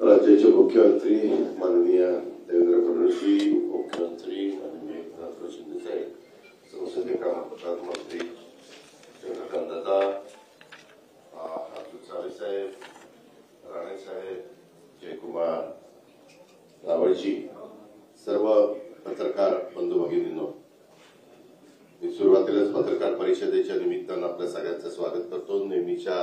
राज्याचे मुख्यमंत्री माननीय देवेंद्र फडणवीस, उपमुख्यमंत्री माननीय एकनाथ शिंदे साहेब, संसदीय कामकाज मंत्री चंद्रकांत दादा, अतुल सावे साहेब, राणे साहेब, जयकुमार रावळजी, सर्व पत्रकार बंधू भगिनींनो, मी सुरुवातीलाच पत्रकार परिषदेच्या निमित्तानं आपल्या सगळ्यांचं स्वागत करतो। नेहमीच्या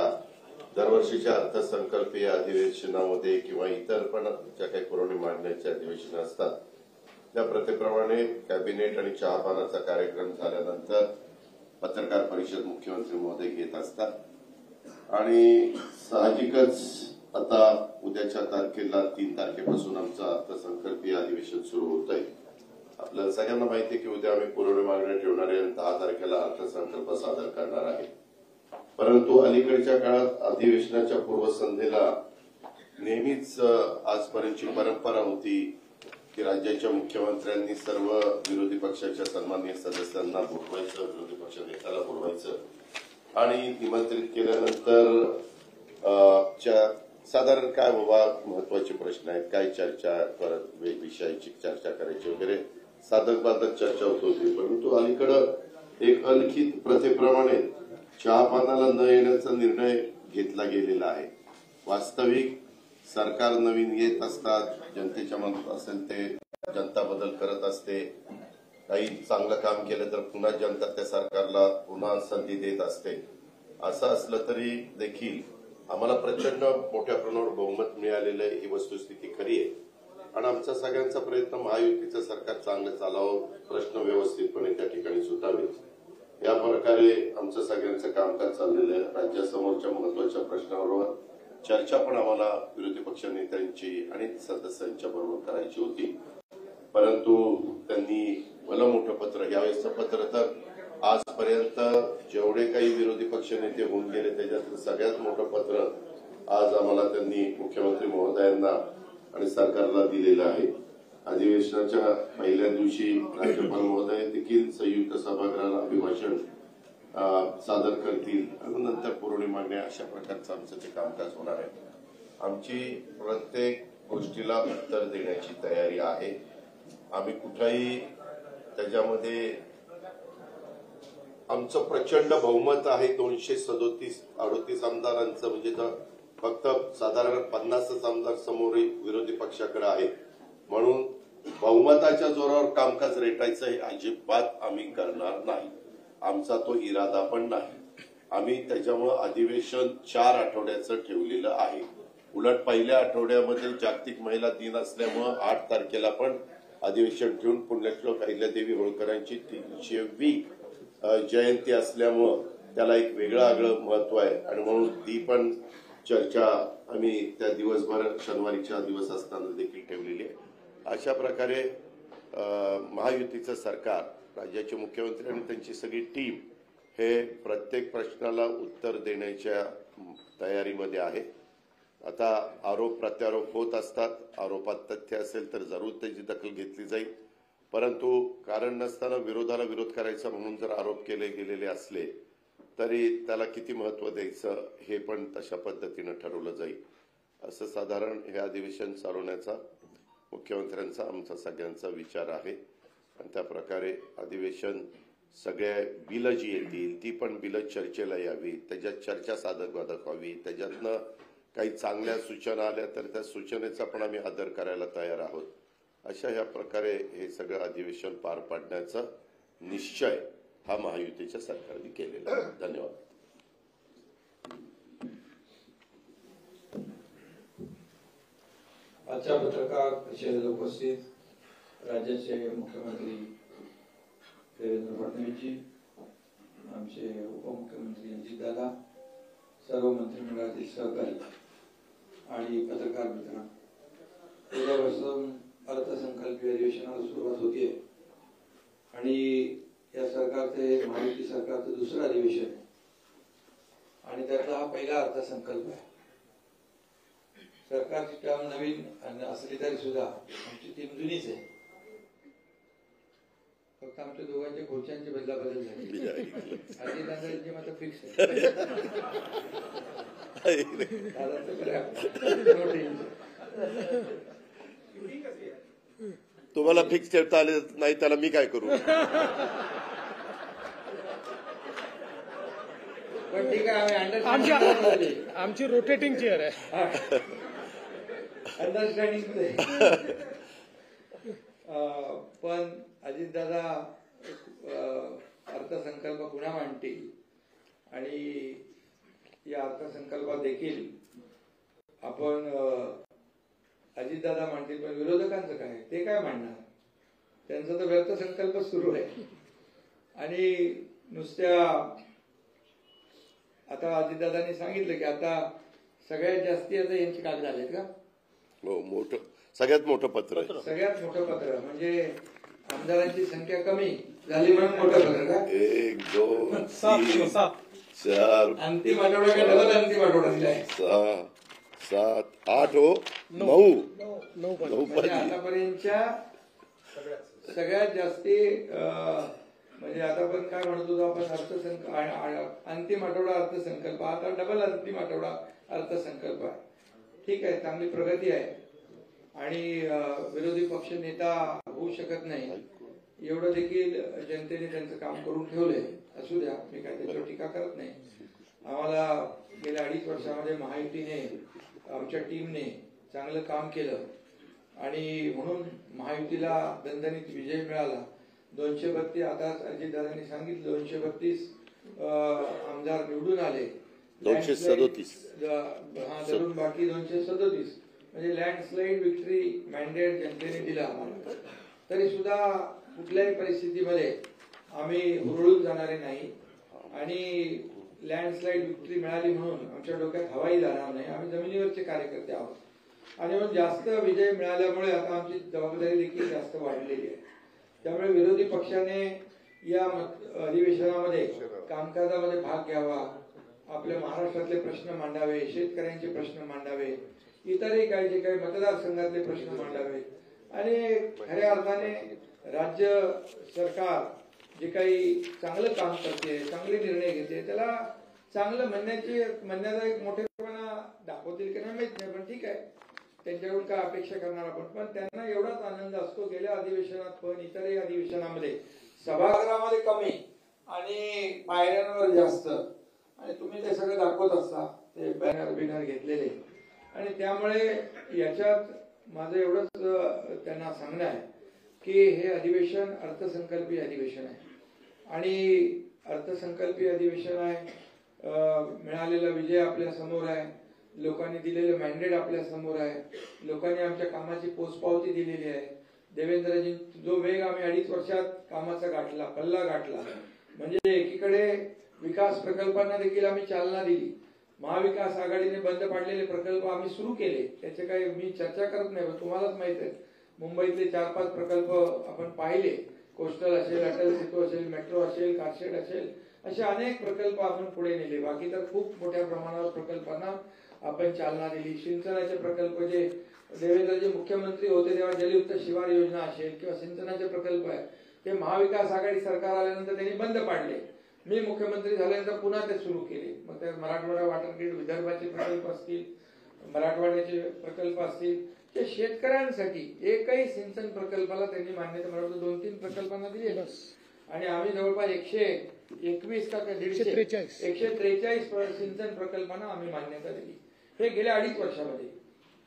दरवर्षीच्या अर्थसंकल्पीय अधिवेशनामध्ये किंवा इतर पण ज्या काही पुरवणी मागण्याचे अधिवेशन असतात त्या प्रथेप्रमाणे कॅबिनेट आणि चहापानाचा कार्यक्रम झाल्यानंतर पत्रकार परिषद मुख्यमंत्री महोदय घेत असतात आणि साहजिकच आता उद्याच्या तारखेला 3 तारखेपासून आमचं अर्थसंकल्पीय अधिवेशन सुरू होत आहे। आपल्याला सगळ्यांना माहिती आहे की उद्या आम्ही पुरवणी मागण्या ठेवणार आहे आणि 10 तारखेला अर्थसंकल्प सादर करणार आहे। परंतु अलीकडच्या काळात अधिवेशनाच्या पूर्वसंध्येला नेहमीच आजपर्यंतची परंपरा होती की राज्याच्या मुख्यमंत्र्यांनी सर्व विरोधी पक्षाच्या सन्माननीय सदस्यांना बोलवायचं, विरोधी पक्ष नेत्याला बोलवायचं आणि निमंत्रित केल्यानंतर साधारण काय बाबा महत्वाचे प्रश्न आहेत, काय चर्चा करत विषयाची चर्चा करायची वगैरे साधक बाधक चर्चा होत होती। परंतु अलीकडं एक अलिखित प्रथेप्रमाणे चहापानाला न येण्याचा निर्णय घेतला गेलेला आहे। वास्तविक सरकार नवीन येत असतात, जनतेच्या मनात असेल ते जनता बदल करत असते, काही चांगलं काम केलं तर पुन्हा जनता त्या सरकारला पुन्हा संधी देत असते। असं असलं तरी देखील आम्हाला प्रचंड मोठ्या प्रमाणावर बहुमत मिळालेलं आहे, ही वस्तुस्थिती खरी आहे आणि आमचा सगळ्यांचा प्रयत्न महायुतीचं सरकार चांगलं चालावं, प्रश्न व्यवस्थितपणे त्या ठिकाणी सुटावेत या प्रकारे आमचं सगळ्यांचं कामकाज चाललेलं आहे। राज्यासमोरच्या महत्वाच्या प्रश्नावर चर्चा पण आम्हाला विरोधी पक्ष नेत्यांची आणि सदस्यांच्या बरोबर करायची होती, परंतु त्यांनी भलं मोठं पत्र, यावेळेसचं पत्र तर आजपर्यंत जेवढे काही विरोधी पक्ष नेते होऊन गेले त्याच्यातलं सगळ्यात मोठं पत्र आज आम्हाला त्यांनी मुख्यमंत्री महोदयांना आणि सरकारला दिलेलं आहे। अधिवेशनाच्या पहिल्या दिवशी राज्यपाल महोदय देखील संयुक्त सभागृहाला अभिभाषण सादर करतील आणि नंतर पुरवणी मागण्या अशा प्रकारचं आमचं ते कामकाज होणार आहे। आमची प्रत्येक गोष्टीला उत्तर देण्याची तयारी आहे। आम्ही कुठेही त्याच्यामध्ये आमचं प्रचंड बहुमत आहे, 237-38 आमदारांचं, म्हणजे फक्त साधारण 50च आमदार समोर विरोधी पक्षाकडे आहेत, म्हणून बहुमताच्या जोरावर कामकाज रेटायचं हे अजिबात आम्ही करणार नाही, आमचा तो इरादा पण नाही। आम्ही त्याच्यामुळे अधिवेशन 4 आठवड्याचं ठेवलेलं आहे। उलट पहिल्या आठवड्यामध्ये जागतिक महिला दिन असल्यामुळे 8 तारखेला पण अधिवेशन ठेवून पुण्यश्लोक अहिल्यादेवी होळकरांची 300वी जयंती असल्यामुळं त्याला एक वेगळं महत्व आहे आणि म्हणून ती पण चर्चा आम्ही त्या दिवसभर शनिवारीचा दिवस असताना देखील ठेवलेली आहे। अशा प्रकारे महायुतीचं सरकार, राज्याचे मुख्यमंत्री आणि त्यांची सगळी टीम हे प्रत्येक प्रश्नाला उत्तर देण्याच्या तयारीमध्ये आहे। आता आरोप प्रत्यारोप होत असतात, आरोपात तथ्य असेल तर जरूर त्याची दखल घेतली जाईल, परंतु कारण नसताना विरोधाला विरोध करायचा म्हणून जर आरोप केले गेलेले असले तरी त्याला किती महत्व द्यायचं हे पण तशा पद्धतीनं ठरवलं जाईल। असं साधारण हे अधिवेशन चालवण्याचा मुख्यमंत्र्यांचा आमचा सगळ्यांचा विचार आहे आणि त्या प्रकारे अधिवेशन सगळ्या बिलं जी येतील ती पण बिलं चर्चेला यावी, त्याच्यात चर्चा साधक बाधक व्हावी, त्याच्यातनं काही चांगल्या सूचना आल्या तर त्या सूचनेचा पण आम्ही आदर करायला तयार आहोत। अशा या प्रकारे हे सगळं अधिवेशन पार पाडण्याचा निश्चय हा महायुतीच्या सरकारने केलेला आहे। धन्यवाद। आजच्या पत्रकार परिषदेला उपस्थित राज्याचे मुख्यमंत्री देवेंद्र फडणवीसजी, आमचे उपमुख्यमंत्री अजितदादा, सर्व मंत्रिमंडळातील सहकारी आणि पत्रकार मित्र, उद्यापासून अर्थसंकल्पीय अधिवेशनाला सुरुवात होते आणि या सरकारचे, महायुती सरकारचं दुसरं अधिवेशन आहे आणि त्यातला हा पहिला अर्थसंकल्प आहे। सरकारची टर्म नवीन असली तरी सुद्धा आमची टीम जुनीच आहे, फक्त आमच्या दोघांच्या खुर्च्यांची बदलाबदल झाली। अजितदादांची मात्र फिक्स आहे। तुम्हाला फिक्स ठेवता आले नाही त्याला मी काय करू? पण ठीक आहे, आम्ही आमची रोटेटिंग चेअर आहे. अंडरस्टँडिंग. पण अजितदादा अर्थसंकल्प पुन्हा मांडतील आणि या अर्थसंकल्पात देखील आपण अजितदादा मांडतील, पण विरोधकांचं काय, ते काय मांडणार? त्यांचा तर व्यर्थ संकल्प सुरू आहे. आणि नुसत्या आता अजितदादांनी सांगितलं की आता सगळ्यात जास्ती आता यांची कागद आलेत का? हो, मोठं, सगळ्यात मोठं पत्र आहे. सगळ्यात मोठं पत्र म्हणजे आमदारांची संख्या कमी झाली म्हणून मोठं पत्र का? 1 2 3 7 4 अंतिम आठवडा का डबल अंतिम आठवडा दिलाय? 6 7 8 हो 9 म्हणजे आतापर्यंतच्या सगळ्यात जास्ती म्हणजे आतापर्यंत काय म्हणत होतो आपण, अंतिम आठवडा अर्थसंकल्प, आता डबल अंतिम आठवडा अर्थसंकल्प आहे. ठीक आहे, चांगली प्रगती आहे आणि विरोधी पक्ष नेता होऊ शकत नाही एवढं देखील जनतेने त्यांचं काम करून ठेवलंय. असू द्या, मी काय त्याच्यावर टीका करत नाही. आम्हाला गेल्या 2.5 वर्षामध्ये महायुतीने, आमच्या टीमने चांगलं काम केलं आणि म्हणून महायुतीला दणदणीत विजय मिळाला. 232, आता अजितदादांनी सांगितलं 232 आमदार निवडून आले. 237 धरून बाकी 237 म्हणजे लँडस्लाईड विक्ट्री मॅन्डेट जनतेने दिला आम्हाला. तरी सुद्धा कुठल्याही परिस्थितीमध्ये आम्ही हुरळून जाणारे नाही आणि लँडस्लाईड विक्ट्री मिळाली म्हणून आमच्या डोक्यात हवाई जाणार नाही. आम्ही जमिनीवरचे कार्यकर्ते आहोत आणि म्हणून जास्त विजय मिळाल्यामुळे आता आमची जबाबदारी देखील जास्त वाढलेली आहे. त्यामुळे विरोधी पक्षाने या अधिवेशनामध्ये कामकाजामध्ये भाग घ्यावा, आपल्या महाराष्ट्रातले प्रश्न मांडावे, शेतकऱ्यांचे प्रश्न मांडावे, इतरही काही जे काही मतदारसंघातले प्रश्न मांडावे आणि खऱ्या अर्थाने राज्य सरकार जे काही चांगलं काम करते, चांगले निर्णय घेते, त्याला चांगलं म्हणण्याचा एक मोठेपणा दाखवतील की नाही माहित नाही, पण ठीक आहे, त्यांच्याकडून काय अपेक्षा करणार आपण. पण त्यांना एवढाच आनंद असतो गेल्या अधिवेशनात पण इतरही अधिवेशनामध्ये सभागृहामध्ये कमी आणि पायऱ्यांवर जास्त, आणि तुम्ही ते सगळं दाखवत असता ते बॅनर बिनर घेतलेले. आणि त्यामुळे याच्यात माझं एवढंच त्यांना सांगणं आहे की हे अधिवेशन अर्थसंकल्पीय अधिवेशन आहे आणि अर्थसंकल्पीय अधिवेशन आहे. मिळालेला विजय आपल्या समोर आहे, लोकांनी दिलेलं मॅन्डेट आपल्या समोर आहे, लोकांनी आमच्या कामाची पोचपावती दिलेली आहे. देवेंद्रजी जो वेग आम्ही 2.5 वर्षात कामाचा गाठला, पल्ला गाठला, म्हणजे एकीकडे विकास प्रकल्पांना देखील आम्ही चालना दिली. महाविकास आघाडीने बंद पाडलेले प्रकल्प आम्ही सुरू केले, त्याचे काही मी चर्चा करत नाही, तुम्हालाच माहित आहे. मुंबईतले 4-5 प्रकल्प आपण पाहिले, कोस्टल असेल, अटल सेतू असेल, मेट्रो असेल, कारशेड असेल, असे अनेक प्रकल्प आपण पुढे नेले. बाकी तर खूप मोठ्या प्रमाणावर प्रकल्पांना आपण चालना दिली. सिंचनाचे प्रकल्प जे देवेंद्रजी मुख्यमंत्री होते तेव्हा जलयुक्त शिवार योजना असेल किंवा सिंचनाचे प्रकल्प आहे ते महाविकास आघाडी सरकार आल्यानंतर त्यांनी बंद पाडले. मी मुख्यमंत्री झाल्यानंतर पुन्हा ते सुरू केले. मग ते मराठवाडा वॉटर ग्रीड, विदर्भाचे प्रकल्प असतील, मराठवाड्याचे प्रकल्प असतील, ते शेतकऱ्यांसाठी एकही सिंचन प्रकल्पाला त्यांनी मान्यता मिळवली. 2-3 प्रकल्पांना दिली आणि आम्ही जवळपास 121 का 143 सिंचन प्रकल्पांना आम्ही मान्यता दिली. हे गेल्या 2.5 वर्षामध्ये.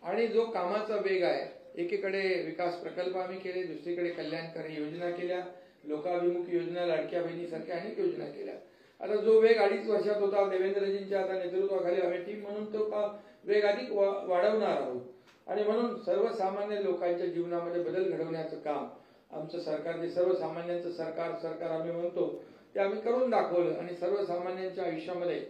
आणि जो कामाचा वेग आहे, एकीकडे विकास प्रकल्प आम्ही केले, दुसरीकडे कल्याणकारी योजना केल्या, लोकाभिमुख योजना, लाडक्या बहिणीसारख्या अनेक योजना केल्या. आता जो वेग 2.5 वर्षात होता देवेंद्रजींच्या आता नेतृत्वाखाली आम्ही टीम म्हणून तो वेग अधिक वाढवणार आहोत. आणि म्हणून सर्वसामान्य लोकांच्या जीवनामध्ये बदल घडवण्याचं काम आमचं सरकार, जे सर्वसामान्यांचं सरकार आम्ही म्हणतो, ते आम्ही करून दाखवलं आणि सर्वसामान्यांच्या आयुष्यामध्ये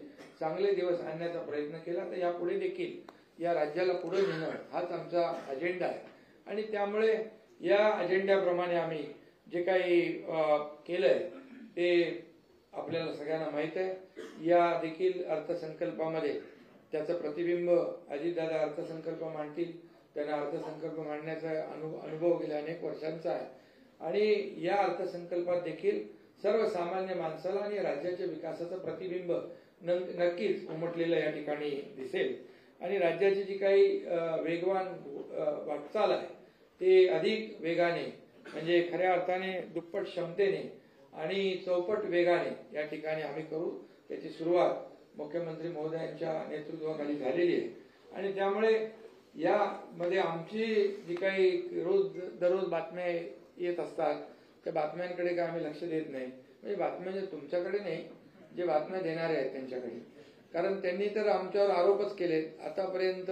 चांगले दिवस आणण्याचा प्रयत्न केला. तर यापुढे देखील या राज्याला पुढे नेणं हाच आमचा अजेंडा आहे. आणि त्यामुळे या अजेंड्याप्रमाणे आम्ही जे काही केलंय ते आपल्याला सगळ्यांना माहित आहे. या देखील अर्थसंकल्पामध्ये त्याचं प्रतिबिंब अजितदादा अर्थसंकल्प मांडतील. त्यांना अर्थसंकल्प मांडण्याचा अनुभव गेल्या अनेक वर्षांचा आहे आणि या अर्थसंकल्पात देखील सर्वसामान्य माणसाला आणि राज्याच्या विकासाचं प्रतिबिंब नक्कीच उमटलेलं या ठिकाणी दिसेल. आणि राज्याची जी काही वेगवान वाटचाल आहे ते अधिक वेगाने म्हणजे खऱ्या अर्थाने दुप्पट क्षमतेने आणि चौपट वेगाने या ठिकाणी आम्ही करू. त्याची सुरुवात मुख्यमंत्री महोदयांच्या नेतृत्वाखाली झालेली आहे आणि त्यामुळे यामध्ये आमची जी काही दररोज बातम्या येत असतात त्या बातम्यांकडे काय आम्ही लक्ष देत नाही. म्हणजे बातम्या तुमच्याकडे नाही, जे बातम्या देणारे आहेत त्यांच्याकडे. कारण त्यांनी तर आमच्यावर आरोपच केले. आतापर्यंत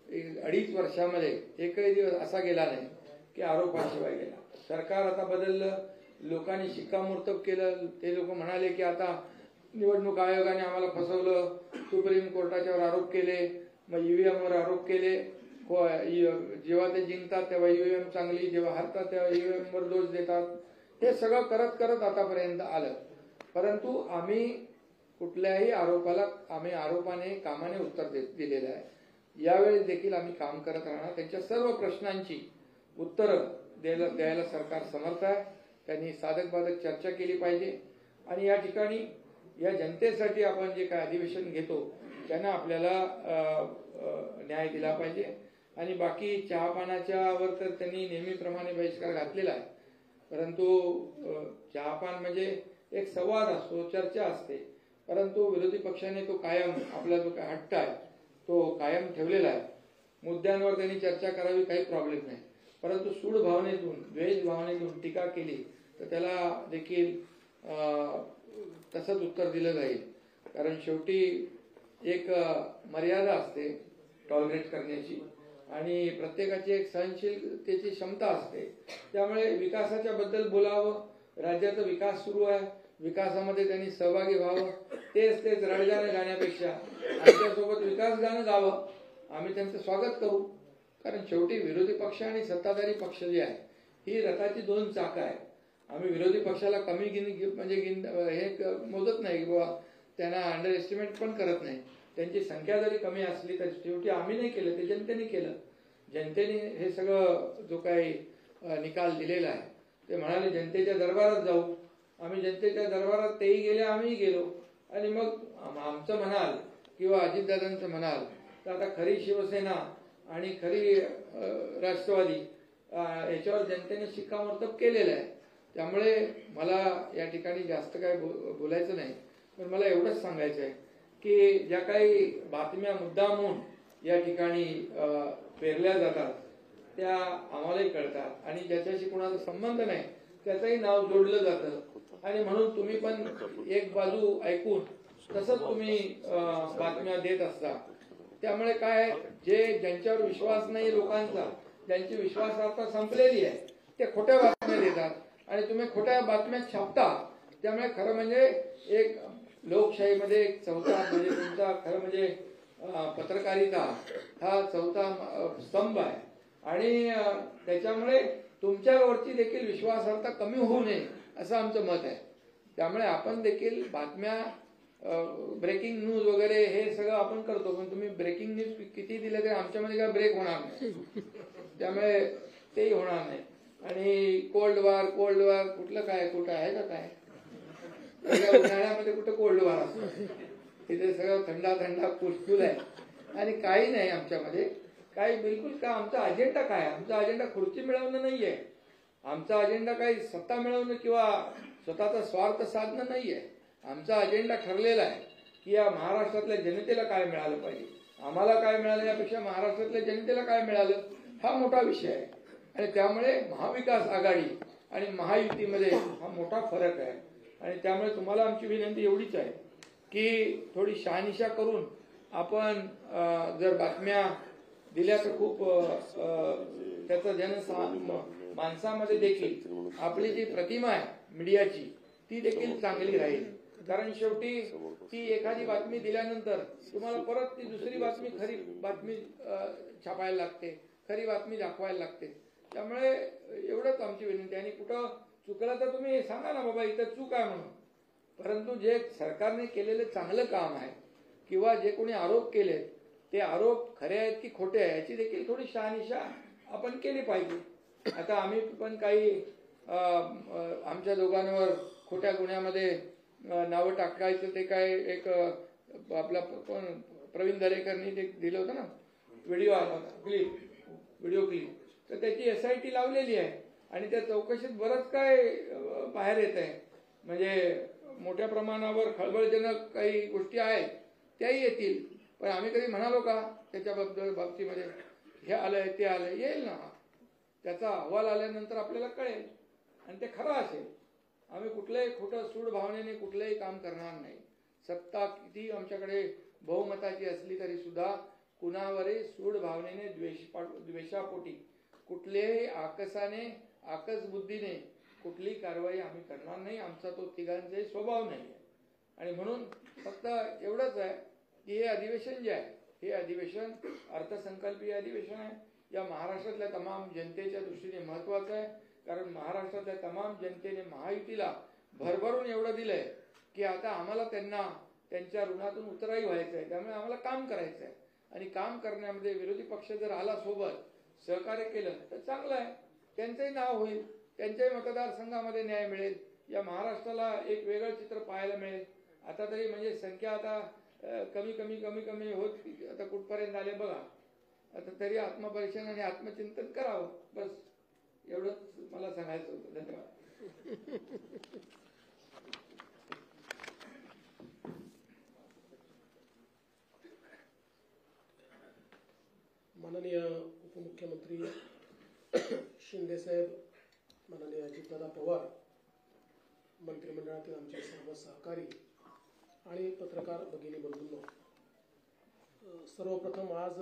2.5 वर्षामध्ये एकही दिवस असा गेला नाही की आरोपाशिवाय गेला. सरकार आता बदललं, लोकांनी शिक्कामोर्तब केलं. ते लोक म्हणाले की आता निवडणूक आयोगाने आम्हाला फसवलं, सुप्रीम कोर्टाच्यावर आरोप केले, मग ईव्हीएम वर आरोप केले. जेव्हा ते जिंकतात तेव्हा ईव्हीएम चांगली, जेव्हा हरतात तेव्हा ईव्हीएम वर दोष देतात. हे सगळं करत करत आतापर्यंत आलं. परंतु आम्ही कुठल्याही आरोपाला आरोपाने कामाने उत्तर दिलेलं आहे. यावेळेस देखील आम्ही काम करत राहणार. त्यांच्या सर्व प्रश्नांची उत्तरं द्यायला सरकार समर्थ आहे. त्यांनी साधक बाधक चर्चा केली पाहिजे आणि या ठिकाणी या जनतेसाठी आपण जे काय अधिवेशन घेतो त्यांना आपल्याला न्याय दिला पाहिजे. आणि बाकी चहापानाच्या वर तर त्यांनी नेहमीप्रमाणे बहिष्कार घातलेला आहे. परंतु चहापान म्हणजे एक संवाद असतो, चर्चा असते. परंतु विरोधी पक्षाने तो कायम आपला जो काय हट्ट आहे तो कायम ठेवलेला आहे. मुद्द्यांवर त्यांनी चर्चा करावी, काही प्रॉब्लेम नाही. परंतु सूड भावनेतून, द्वेष भावनेतून टीका केली तर त्याला देखील तसंच उत्तर दिलं जाईल. कारण शेवटी एक मर्यादा असते टॉलरेट करण्याची आणि प्रत्येकाची एक सहनशीलतेची क्षमता असते. त्यामुळे विकासाच्या बद्दल बोलावं, राज्याचा विकास सुरू आहे, विकासामध्ये त्यांनी सहभागी व्हावं. तेच रडगाणं गाण्यापेक्षा आमच्यासोबत विकास गाणं गावं. आम्ही त्यांचं स्वागत करू. कारण शेवटी विरोधी पक्ष आणि सत्ताधारी पक्ष जे आहे ही रथाची 2 चाकं आहे. आम्ही विरोधी पक्षाला कमी हे मोजत नाही की बाबा त्यांना अंडर एस्टिमेट पण करत नाही. त्यांची संख्या जरी कमी असली तर शेवटी आम्ही नाही केलं, ते जनतेने केलं. जनतेने हे सगळं जो काही निकाल दिलेला आहे ते म्हणाले जनतेच्या दरबारात जाऊ. आम्ही जनतेच्या दरबारात तेही गेले, आम्हीही गेलो. आणि मग आमचं म्हणाल किंवा अजितदादांचं म्हणाल तर आता खरी शिवसेना आणि खरी राष्ट्रवादी याच्यावर जनतेने शिक्कामोर्तब केलेलं आहे. त्यामुळे मला या ठिकाणी जास्त काय बोलायचं नाही. पण मला एवढंच सांगायचं आहे की ज्या काही बातम्या मुद्दामून या ठिकाणी पेरल्या जातात त्या आम्हालाही कळतात आणि ज्याच्याशी कोणाचा संबंध नाही त्याचंही नाव जोडलं जातं. आणि म्हणून तुम्ही पण एक बाजू ऐकून तसंच तुम्ही बातम्या देत असता. त्यामुळे काय, जे ज्यांच्यावर विश्वास नाही लोकांचा, ज्यांची विश्वासार्हता संपलेली आहे ते खोट्या बातम्या देतात आणि तुम्ही खोट्या बातम्या छापता. त्यामुळे खरं म्हणजे एक लोकशाहीमध्ये एक चौथा म्हणजे तुमचा खरं म्हणजे पत्रकारिता हा चौथा स्तंभ आहे आणि त्याच्यामुळे तुमच्यावरची देखील विश्वासार्हता कमी होऊ नये असं आमचं मत आहे. त्यामुळे आपण देखील बातम्या ब्रेकिंग न्यूज वगैरे हे सगळं आपण करतो. पण तुम्ही ब्रेकिंग न्यूज किती दिले तरी आमच्यामध्ये काय ब्रेक होणार नाही. त्यामुळे तेही होणार नाही. आणि कोल्ड वॉर कुठलं काय, कुठं आहे का काय? उन्हाळ्यामध्ये कुठं कोल्ड वॉर असतो? तिथे सगळं थंडा कुलकुल आहे आणि काही नाही आमच्यामध्ये काही बिलकुल. का आमचा अजेंडा काय? आमचा अजेंडा खुर्ची मिळवणं नाहीये. आमचा अजेंडा काही सत्ता मिळवणं किंवा स्वतःचा स्वार्थ साधणं नाहीये. आमचा अजेंडा ठरलेला आहे की या महाराष्ट्रातल्या जनतेला काय मिळालं पाहिजे. आम्हाला काय मिळालं यापेक्षा महाराष्ट्रातल्या जनतेला काय मिळालं हा मोठा विषय आहे. आणि त्यामुळे महाविकास आघाडी आणि महायुतीमध्ये हा मोठा फरक आहे. आणि त्यामुळे तुम्हाला आमची विनंती एवढीच आहे की थोडी शहानिशा करून आपण जर बातम्या दिल्या तर खूप त्याचं माणसामध्ये देखील आपली जी प्रतिमा आहे मीडियाची ती देखील चांगली राहील. कारण शेवटी ती एखादी बातमी दिल्यानंतर तुम्हाला परत ती दुसरी बातमी, खरी बातमी छापायला लागते, खरी बातमी दाखवायला लागते. त्यामुळे एवढंच आमची विनंती. आणि कुठं चुकलं तर तुम्ही सांगा ना बाबा इथं चूक आहे म्हणून. परंतु जे सरकारने केलेलं चांगलं काम आहे किंवा जे कोणी आरोप केले ते आरोप खरे आहेत की खोटे आहेत याची देखील थोडी शहानिशा आपण केली पाहिजे. आता आम्ही पण काही आमच्या दोघांवर खोट्या गुन्ह्यामध्ये नावं टाकायचं ते काय एक आपला प्रवीण दरेकरनी ते दिलं होतं ना व्हिडिओ क्लिप, तर त्याची SIT लावलेली आहे. आणि त्या चौकशीत बरंच काय बाहेर येत आहे. म्हणजे मोठ्या प्रमाणावर खळबळजनक काही गोष्टी आहेत त्याही येतील. पण आम्ही कधी म्हणालो का त्याच्याबद्दल बाबतीमध्ये हे आलंय ते आलंय? येईल ना, त्याचा अहवाल आल्यानंतर आपल्याला कळेल आणि ते खरं असेल. आम्ही कुठल्याही खोटं सूड भावनेने कुठलंही काम करणार नाही. सत्ता किती आमच्याकडे बहुमताची असली तरी सुद्धा कुणावरही सूड भावनेने द्वेषापोटी कुठल्याही आकसाने आकस बुद्धीने कुठलीही कारवाई आम्ही करणार नाही. आमचा तो तिघांचाही स्वभाव नाही आहे. आणि म्हणून फक्त एवढंच आहे की हे अधिवेशन जे आहे हे अधिवेशन अर्थसंकल्पीय अधिवेशन आहे. या महाराष्ट्रातल्या तमाम जनतेच्या दृष्टीने महत्वाचं आहे. कारण महाराष्ट्रातल्या तमाम जनतेने महायुतीला भरभरून एवढं दिलंय की आता आम्हाला त्यांच्या ऋणातून उतराई व्हायचं आहे. त्यामुळे आम्हाला काम करायचं आहे. आणि काम करण्यामध्ये विरोधी पक्ष जर आला सोबत सहकार्य केलं तर चांगलं आहे. त्यांचंही नाव होईल, त्यांच्याही मतदारसंघामध्ये न्याय मिळेल. या महाराष्ट्राला एक वेगळं चित्र पाहायला मिळेल. आता तरी म्हणजे संख्या आता कमी कमी कमी कमी होत आता कुठपर्यंत आले बघा. आता तरी आत्मपरीक्षण आणि आत्मचिंतन करावं. बस एवढंच मला सांगायचं होतं. धन्यवाद. माननीय उपमुख्यमंत्री शिंदे साहेब, माननीय अजितदादा पवार, मंत्रिमंडळातील आमचे सर्व सहकारी आणि पत्रकार भगिनी बंधूंनो, सर्वप्रथम आज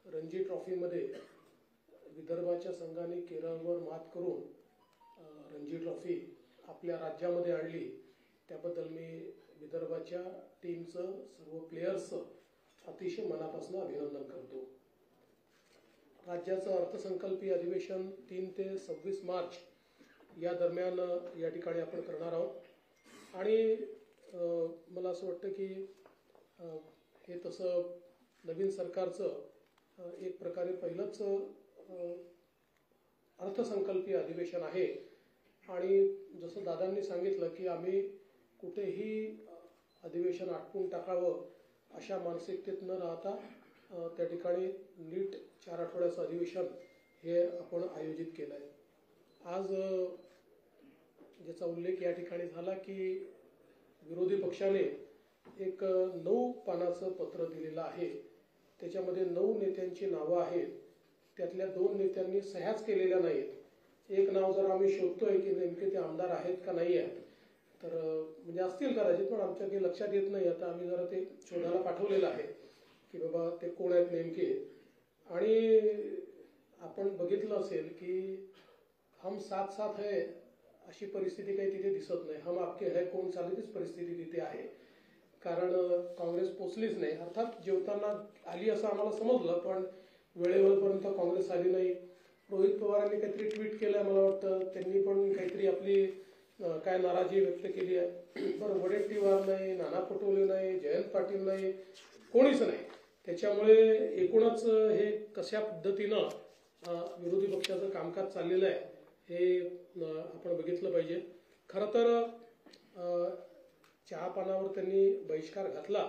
रणजी ट्रॉफीमध्ये विदर्भाच्या संघाने केरळवर मात करून रणजी ट्रॉफी आपल्या राज्यामध्ये आणली. त्याबद्दल मी विदर्भाच्या टीमचं, सर्व प्लेयर्सचं अतिशय मनापासून अभिनंदन करतो. राज्याचं अर्थसंकल्पीय अधिवेशन 3 ते 26 मार्च या दरम्यान या ठिकाणी आपण करणार आहोत. आणि मला असं वाटतं की हे तसं नवीन सरकारचं एक प्रकारे पहिलंच अर्थसंकल्पीय अधिवेशन आहे. आणि जसं दादांनी सांगितलं की आम्ही कुठेही अधिवेशन आटपून टाकावं अशा मानसिकतेत न राहता त्या ठिकाणी नीट 4 आठवड्याचं अधिवेशन हे आपण आयोजित केलं आहे. आज ज्याचा उल्लेख या ठिकाणी झाला की विरोधी पक्षाने एक 9 पानाचं पत्र दिलेलं आहे. त्याच्यामध्ये 9 नेत्यांची नावं आहेत. त्यातल्या 2 नेत्यांनी सह्याच केलेल्या नाहीत. एक नाव जर आम्ही शोधतोय की नेमके ते आमदार आहेत का नाही आहेत, तर म्हणजे असतील कदाचित, पण आमच्या काही लक्षात येत नाही. आता आम्ही जरा ते शोधायला पाठवलेलं आहे की बाबा ते कोण आहेत नेमके. आणि आपण बघितलं असेल की हम साथ साथ है अशी परिस्थिती काही तिथे दिसत नाही. हम आपके है कोण चालतीच परिस्थिती तिथे आहे. कारण काँग्रेस पोचलीच नाही. अर्थात जेवताना आली असं आम्हाला समजलं, पण वेळेवरपर्यंत काँग्रेस आली नाही. रोहित पवारांनी काहीतरी ट्विट केलं, मला वाटतं त्यांनी पण काहीतरी आपली काय नाराजी व्यक्त केली आहे. बरं, वडेट्टीवार नाही, नाना पटोले नाही, जयंत पाटील नाही, कोणीच नाही. त्याच्यामुळे एकूणच हे कशा पद्धतीनं विरोधी पक्षाचं कामकाज चाललेलं आहे हे आपण बघितलं पाहिजे. खरं तर चहापानावर त्यांनी बहिष्कार घातला.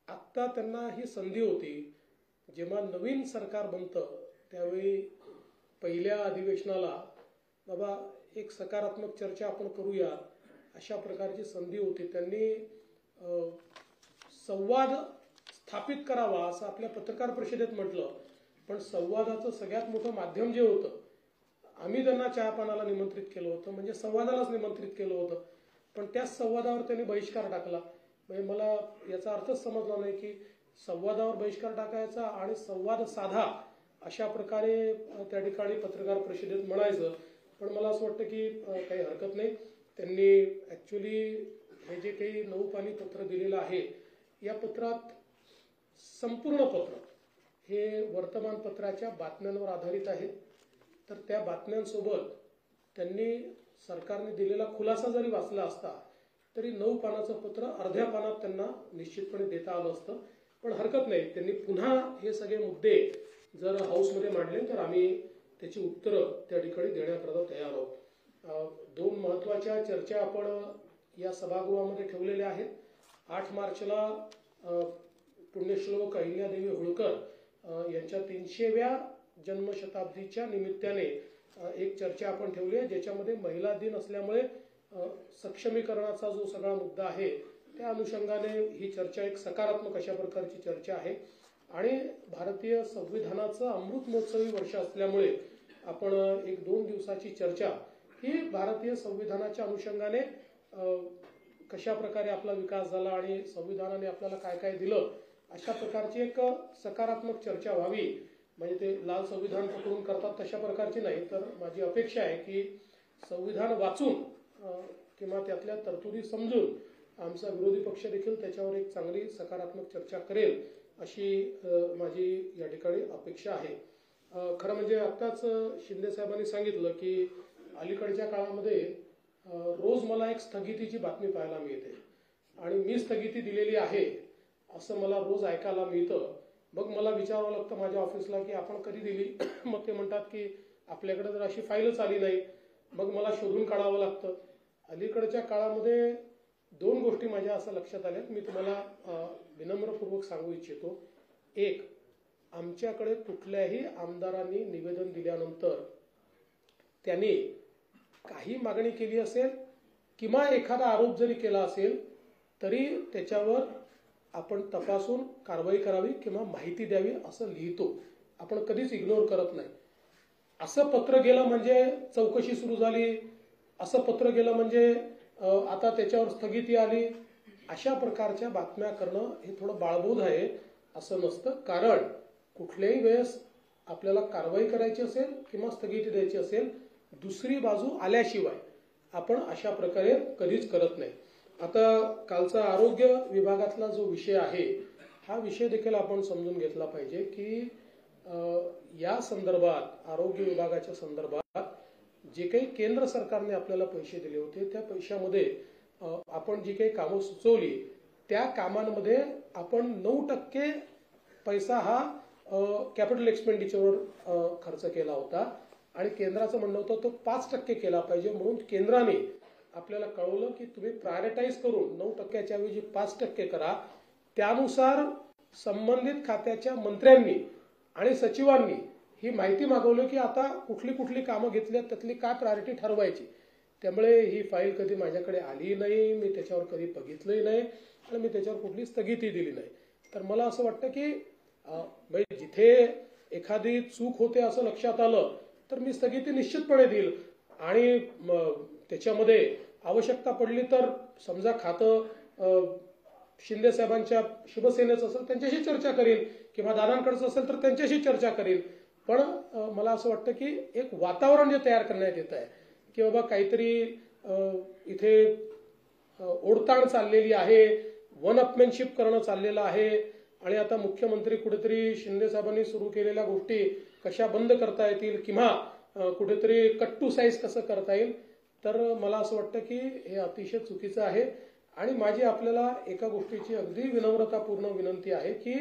आत्ता त्यांना ही संधी होती. जेव्हा नवीन सरकार बनतं त्यावेळी पहिल्या अधिवेशनाला बाबा एक सकारात्मक चर्चा आपण करूया अशा प्रकारची संधी होती. त्यांनी संवाद स्थापित करावा असं आपल्या पत्रकार परिषदेत म्हटलं. पण संवादाचं सगळ्यात मोठं माध्यम जे होतं, आम्ही त्यांना चहापानाला निमंत्रित केलं होतं, म्हणजे संवादालाच निमंत्रित केलं होतं, पण त्याच संवादावर त्यांनी बहिष्कार टाकला. म्हणजे मला याचा अर्थच समजला नाही की संवादावर बहिष्कार टाकायचा आणि संवाद साधा अशा प्रकारे त्या ठिकाणी पत्रकार परिषदेत म्हणायचं. पण मला असं वाटतं की काही हरकत नाही. त्यांनी ॲक्च्युली हे जे काही 9 पानी पत्र दिलेलं आहे, या पत्रात संपूर्ण पत्र हे वर्तमानपत्राच्या बातम्यांवर आधारित आहे. तर त्या बातम्यांसोबत त्यांनी सरकारने दिलेला खुलासा जरी वाचला असता तरी 9 पानाचं पत्र अर्ध्या पानात त्यांना निश्चितपणे देता आलं असतं. पण हरकत नाही, त्यांनी पुन्हा हे सगळे मुद्दे जर हाऊसमध्ये मांडले तर आम्ही त्याची उत्तरं त्या ठिकाणी देण्याकरता तयार आहोत. 2 महत्त्वाच्या चर्चा आपण या सभागृहामध्ये ठेवलेल्या आहेत. 8 मार्चला पुण्यश्लोक अहिल्यादेवी होळकर यांच्या 300व्या जन्मशताब्दीच्या निमित्ताने एक चर्चा आपण ठेवली आहे, ज्याच्यामध्ये महिला दिन असल्यामुळे सक्षमीकरणाचा जो सगळा मुद्दा आहे त्या अनुषंगाने ही चर्चा एक सकारात्मक अशा प्रकारची चर्चा आहे. आणि भारतीय संविधानाचं अमृत महोत्सवी वर्ष असल्यामुळे आपण एक 2 दिवसाची चर्चा ही भारतीय संविधानाच्या अनुषंगाने कशा प्रकारे आपला विकास झाला आणि संविधानाने आपल्याला काय काय दिलं अशा प्रकारची एक सकारात्मक चर्चा व्हावी. म्हणजे ते लाल संविधान पकडून करतात तशा प्रकारची नाही, तर माझी अपेक्षा आहे की संविधान वाचून किंवा त्यातल्या तरतुदी समजून आमचा विरोधी पक्ष देखील त्याच्यावर एक चांगली सकारात्मक चर्चा करेल अशी माझी या ठिकाणी अपेक्षा आहे. खरं म्हणजे आत्ताच शिंदे साहेबांनी सांगितलं की अलीकडच्या काळामध्ये रोज मला एक स्थगितीची बातमी पाहायला मिळते आणि मी स्थगिती दिलेली आहे असं मला रोज ऐकायला मिळतं. मग मला विचारावं लागतं माझ्या ऑफिसला की आपण कधी दिली. मग ते म्हणतात की आपल्याकडे जर अशी फाईलच आली नाही. मग मला शोधून काढावं लागतं. अलीकडच्या काळामध्ये 2 गोष्टी माझ्या असं लक्षात आल्यात, मी तुम्हाला विनम्रपूर्वक सांगू इच्छितो. एक, आमच्याकडे कुठल्याही आमदारांनी निवेदन दिल्यानंतर त्यांनी काही मागणी केली असेल किंवा एखादा आरोप जरी केला असेल तरी त्याच्यावर आपण तपासून कारवाई करावी किंवा माहिती द्यावी असं लिहितो. आपण कधीच इग्नोर करत नाही. असं पत्र गेलं म्हणजे चौकशी सुरू झाली, असं पत्र गेलं म्हणजे आता त्याच्यावर स्थगिती आली, अशा प्रकारच्या बातम्या करणं हे थोडं बाळबोध आहे असं नसतं. कारण कुठल्याही वेळेस आपल्याला कारवाई करायची असेल किंवा स्थगिती द्यायची असेल दुसरी बाजू आल्याशिवाय आपण अशा प्रकारे कधीच करत नाही. आता कालचा आरोग्य विभागातला जो विषय आहे हा विषय देखील आपण समजून घेतला पाहिजे की या संदर्भात आरोग्य विभागाच्या संदर्भात जे काही केंद्र सरकारने आपल्याला पैसे दिले होते त्या पैशामध्ये आपण जी काही कामं सुचवली त्या कामांमध्ये आपण 9% पैसा हा कॅपिटल एक्सपेंडिचरवर खर्च केला होता आणि केंद्राचं म्हणणं होतं तो 5% केला पाहिजे. म्हणून केंद्राने आपल्याला कळवलं की तुम्ही प्रायोरिटाईज करून 9%च्या ऐवजी 5% करा. त्यानुसार संबंधित खात्याच्या मंत्र्यांनी आणि सचिवांनी ही माहिती मागवली की आता कुठली कुठली कामं घेतली त्यातली काय प्रायोरिटी ठरवायची. त्यामुळे ही फाईल कधी माझ्याकडे आली नाही, मी त्याच्यावर कधी बघितलंही नाही आणि मी त्याच्यावर कुठली स्थगिती दिली नाही. तर मला असं वाटतं की जिथे एखादी चूक होते असं लक्षात आलं तर मी स्थगिती निश्चितपणे देईल आणि त्याच्यामध्ये आवश्यकता पडली तर समजा खातं शिंदे साहेबांच्या शिवसेनेचं असेल त्यांच्याशी चर्चा करीन किंवा दादांकडचं असेल तर त्यांच्याशी चर्चा करीन. पण मला असं वाटतं की एक वातावरण जे तयार करण्यात येत आहे की बाबा काहीतरी इथे ओढताण चाललेली आहे, वन अपमॅनशिप करणं चाललेलं आहे आणि आता मुख्यमंत्री कुठेतरी शिंदे साहेबांनी सुरू केलेल्या गोष्टी कशा बंद करता येतील किंवा कुठेतरी कट टू साईज कसं करता येईल. तर मला असं वाटतं की हे अतिशय चुकीचं आहे आणि माझी आपल्याला एका गोष्टीची अगदी विनम्रतापूर्ण विनंती आहे की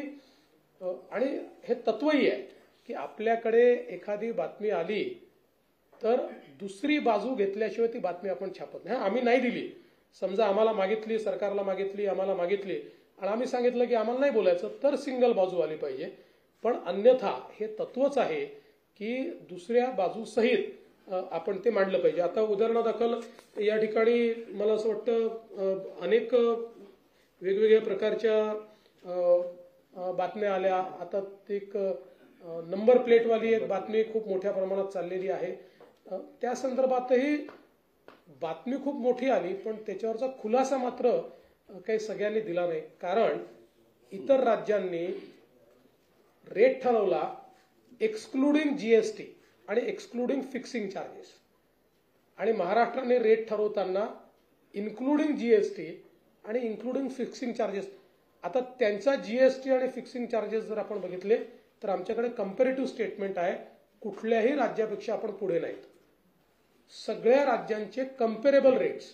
आणि हे तत्वही आहे की आपल्याकडे एखादी बातमी आली तर दुसरी बाजू घेतल्याशिवाय ती बातमी आपण छापत नाही. आम्ही नाही दिली, समजा आम्हाला मागितली, सरकारला मागितली, आम्हाला मागितली आणि आम्ही सांगितलं की आम्हाला नाही बोलायचं तर सिंगल बाजू आली पाहिजे. पण अन्यथा हे तत्वच आहे की दुसऱ्या बाजू सहित आपण ते मांडलं पाहिजे. आता उदाहरणादाखल या ठिकाणी मला असं वाटतं अनेक वेगवेगळ्या प्रकारच्या बातम्या आल्या. आता एक नंबर प्लेटवाली एक बातमी खूप मोठ्या प्रमाणात चाललेली आहे. त्या संदर्भातही बातमी खूप मोठी आली पण त्याच्यावरचा खुलासा मात्र काही सगळ्यांनी दिला नाही. कारण इतर राज्यांनी रेट ठरवला एक्सक्लुडिंग जीएसटी आणि एक्सक्लुडिंग फिक्सिंग चार्जेस आणि महाराष्ट्राने रेट ठरवताना इन्क्लुडिंग जीएसटी आणि इन्क्लुडिंग फिक्सिंग चार्जेस. आता त्यांचा जीएसटी आणि फिक्सिंग चार्जेस जर आपण बघितले तर आमच्याकडे कंपॅरेटिव्ह स्टेटमेंट आहे. कुठल्याही राज्यापेक्षा आपण पुढे नाहीत. सगळ्या राज्यांचे कंपेरेबल रेट्स